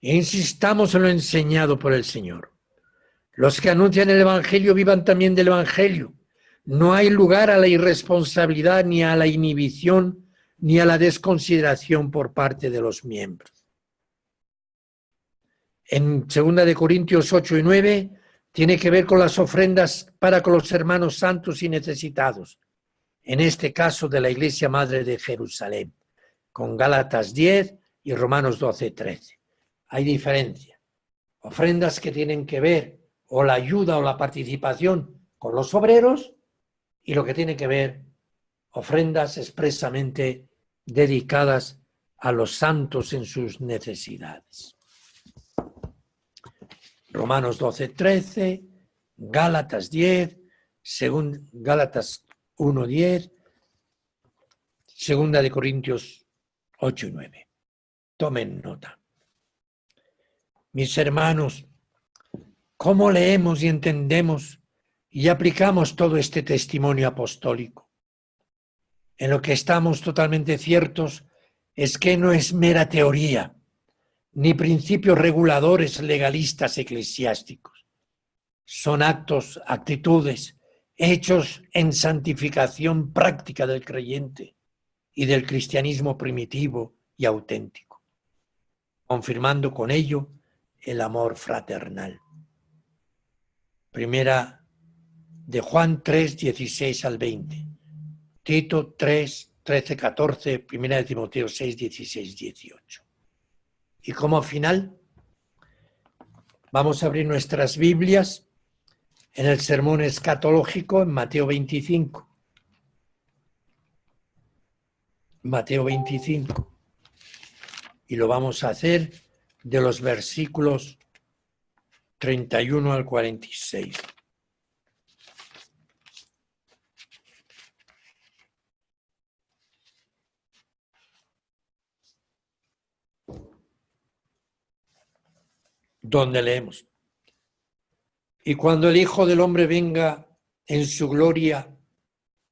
S1: E insistamos en lo enseñado por el Señor. Los que anuncian el Evangelio vivan también del Evangelio. No hay lugar a la irresponsabilidad, ni a la inhibición, ni a la desconsideración por parte de los miembros. En 2 Corintios 8 y 9 tiene que ver con las ofrendas para con los hermanos santos y necesitados. En este caso de la Iglesia Madre de Jerusalén, con Gálatas 10 y Romanos 12, 13. Hay diferencia. Ofrendas que tienen que ver o la ayuda o la participación con los obreros y lo que tiene que ver ofrendas expresamente dedicadas a los santos en sus necesidades. Romanos 12, 13, Gálatas 10, Gálatas 1, 10, 2 Corintios 8 y 9. Tomen nota. Mis hermanos, ¿cómo leemos y entendemos y aplicamos todo este testimonio apostólico? En lo que estamos totalmente ciertos es que no es mera teoría, ni principios reguladores legalistas eclesiásticos. Son actos, actitudes, hechos en santificación práctica del creyente y del cristianismo primitivo y auténtico, confirmando con ello el amor fraternal. Primera de Juan 3, 16 al 20. Tito 3, 13, 14. Primera de Timoteo 6, 16, 18. Y como final, vamos a abrir nuestras Biblias en el sermón escatológico en Mateo 25. Mateo 25. Y lo vamos a hacer de los versículos 31 al 46. Donde leemos: y cuando el Hijo del Hombre venga en su gloria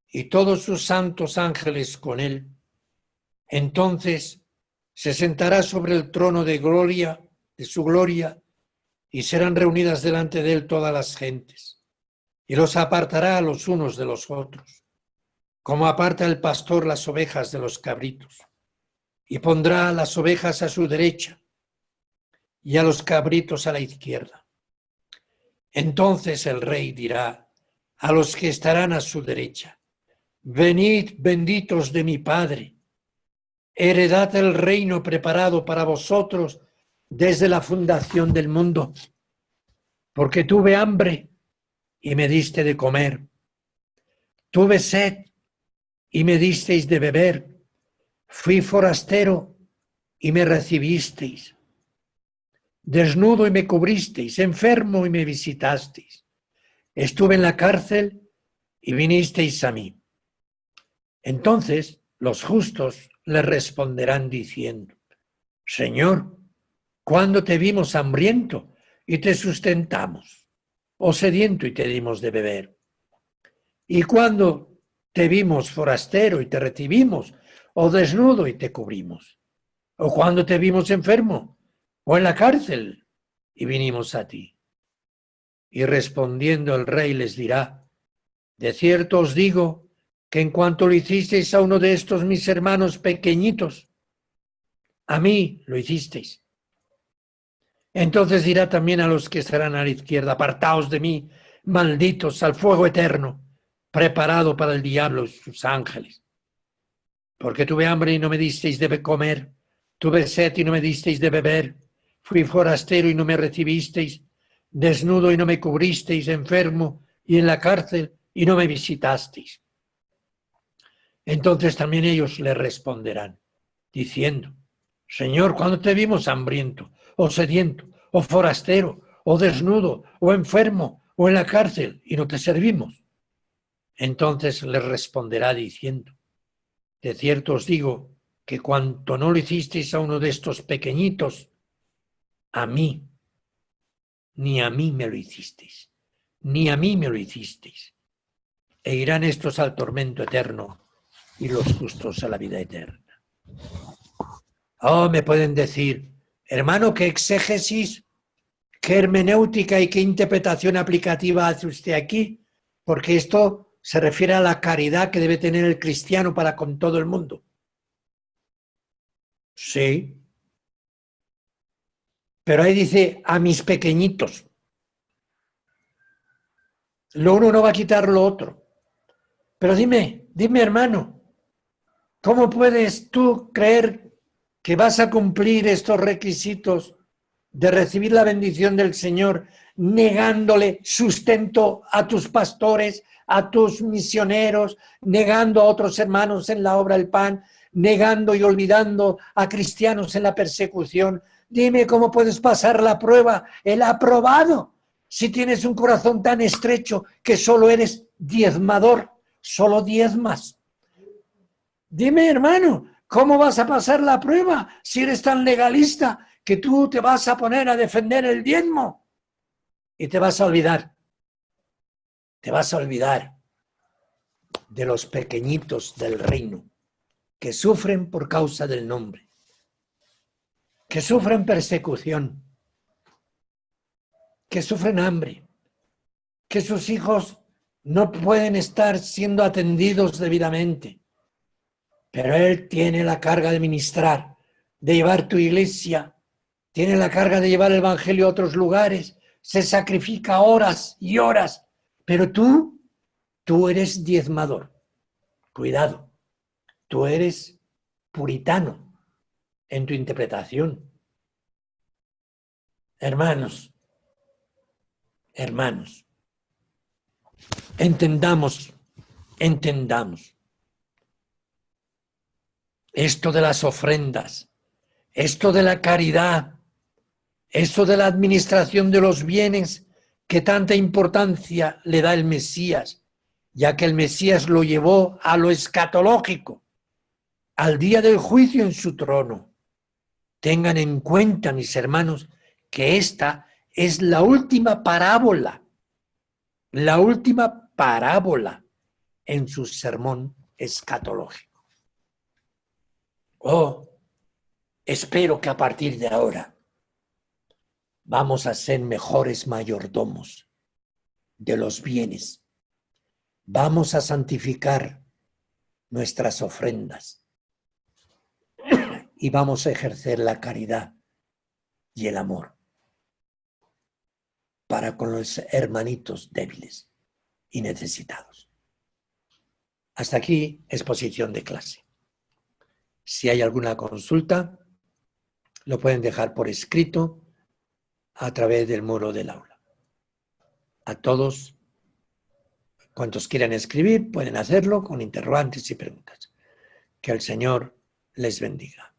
S1: y todos sus santos ángeles con él, entonces se sentará sobre el trono de gloria, de su gloria, y serán reunidas delante de él todas las gentes, y los apartará a los unos de los otros, como aparta el pastor las ovejas de los cabritos, y pondrá a las ovejas a su derecha y a los cabritos a la izquierda. Entonces el rey dirá a los que estarán a su derecha: venid, benditos de mi Padre, heredad el reino preparado para vosotros desde la fundación del mundo, porque tuve hambre y me diste de comer, tuve sed y me disteis de beber, fui forastero y me recibisteis, desnudo y me cubristeis, enfermo y me visitasteis, estuve en la cárcel y vinisteis a mí. Entonces los justos le responderán diciendo: Señor, ¿cuándo te vimos hambriento y te sustentamos, o sediento y te dimos de beber? ¿Y cuándo te vimos forastero y te recibimos, o desnudo y te cubrimos? ¿O cuándo te vimos enfermo o en la cárcel y vinimos a ti? Y respondiendo el rey les dirá: de cierto os digo que en cuanto lo hicisteis a uno de estos mis hermanos pequeñitos, a mí lo hicisteis. Entonces dirá también a los que estarán a la izquierda: apartaos de mí, malditos, al fuego eterno, preparado para el diablo y sus ángeles. Porque tuve hambre y no me disteis de comer, tuve sed y no me disteis de beber, fui forastero y no me recibisteis, desnudo y no me cubristeis, enfermo y en la cárcel y no me visitasteis. Entonces también ellos le responderán, diciendo: Señor, ¿cuándo te vimos hambriento, o sediento, o forastero, o desnudo, o enfermo, o en la cárcel, y no te servimos? Entonces les responderá diciendo: de cierto os digo que cuanto no lo hicisteis a uno de estos pequeñitos, a mí, ni a mí me lo hicisteis, ni a mí me lo hicisteis. E irán estos al tormento eterno y los justos a la vida eterna. Oh, me pueden decir, hermano, ¿qué exégesis, qué hermenéutica y qué interpretación aplicativa hace usted aquí? Porque esto se refiere a la caridad que debe tener el cristiano para con todo el mundo. Sí. Pero ahí dice, a mis pequeñitos. Lo uno no va a quitar lo otro. Pero dime, hermano, ¿cómo puedes tú creer que vas a cumplir estos requisitos de recibir la bendición del Señor negándole sustento a tus pastores, a tus misioneros, negando a otros hermanos en la obra del pan, negando y olvidando a cristianos en la persecución? Dime cómo puedes pasar la prueba, el aprobado, si tienes un corazón tan estrecho que solo eres diezmador, solo diezmas. Dime, hermano, ¿cómo vas a pasar la prueba si eres tan legalista que tú te vas a poner a defender el diezmo? Y te vas a olvidar de los pequeñitos del reino que sufren por causa del nombre, que sufren persecución, que sufren hambre, que sus hijos no pueden estar siendo atendidos debidamente. Pero Él tiene la carga de ministrar, de llevar tu iglesia, tiene la carga de llevar el evangelio a otros lugares, se sacrifica horas y horas, pero tú eres diezmador. Cuidado, tú eres puritano en tu interpretación. Hermanos, entendamos esto de las ofrendas, esto de la caridad, esto de la administración de los bienes que tanta importancia le da el Mesías, ya que el Mesías lo llevó a lo escatológico, al día del juicio en su trono. Tengan en cuenta, mis hermanos, que esta es la última parábola en su sermón escatológico. Oh, espero que a partir de ahora vamos a ser mejores mayordomos de los bienes. Vamos a santificar nuestras ofrendas y vamos a ejercer la caridad y el amor para con los hermanitos débiles y necesitados. Hasta aquí, exposición de clase. Si hay alguna consulta, lo pueden dejar por escrito a través del muro del aula. A todos, cuantos quieran escribir, pueden hacerlo con interrogantes y preguntas. Que el Señor les bendiga.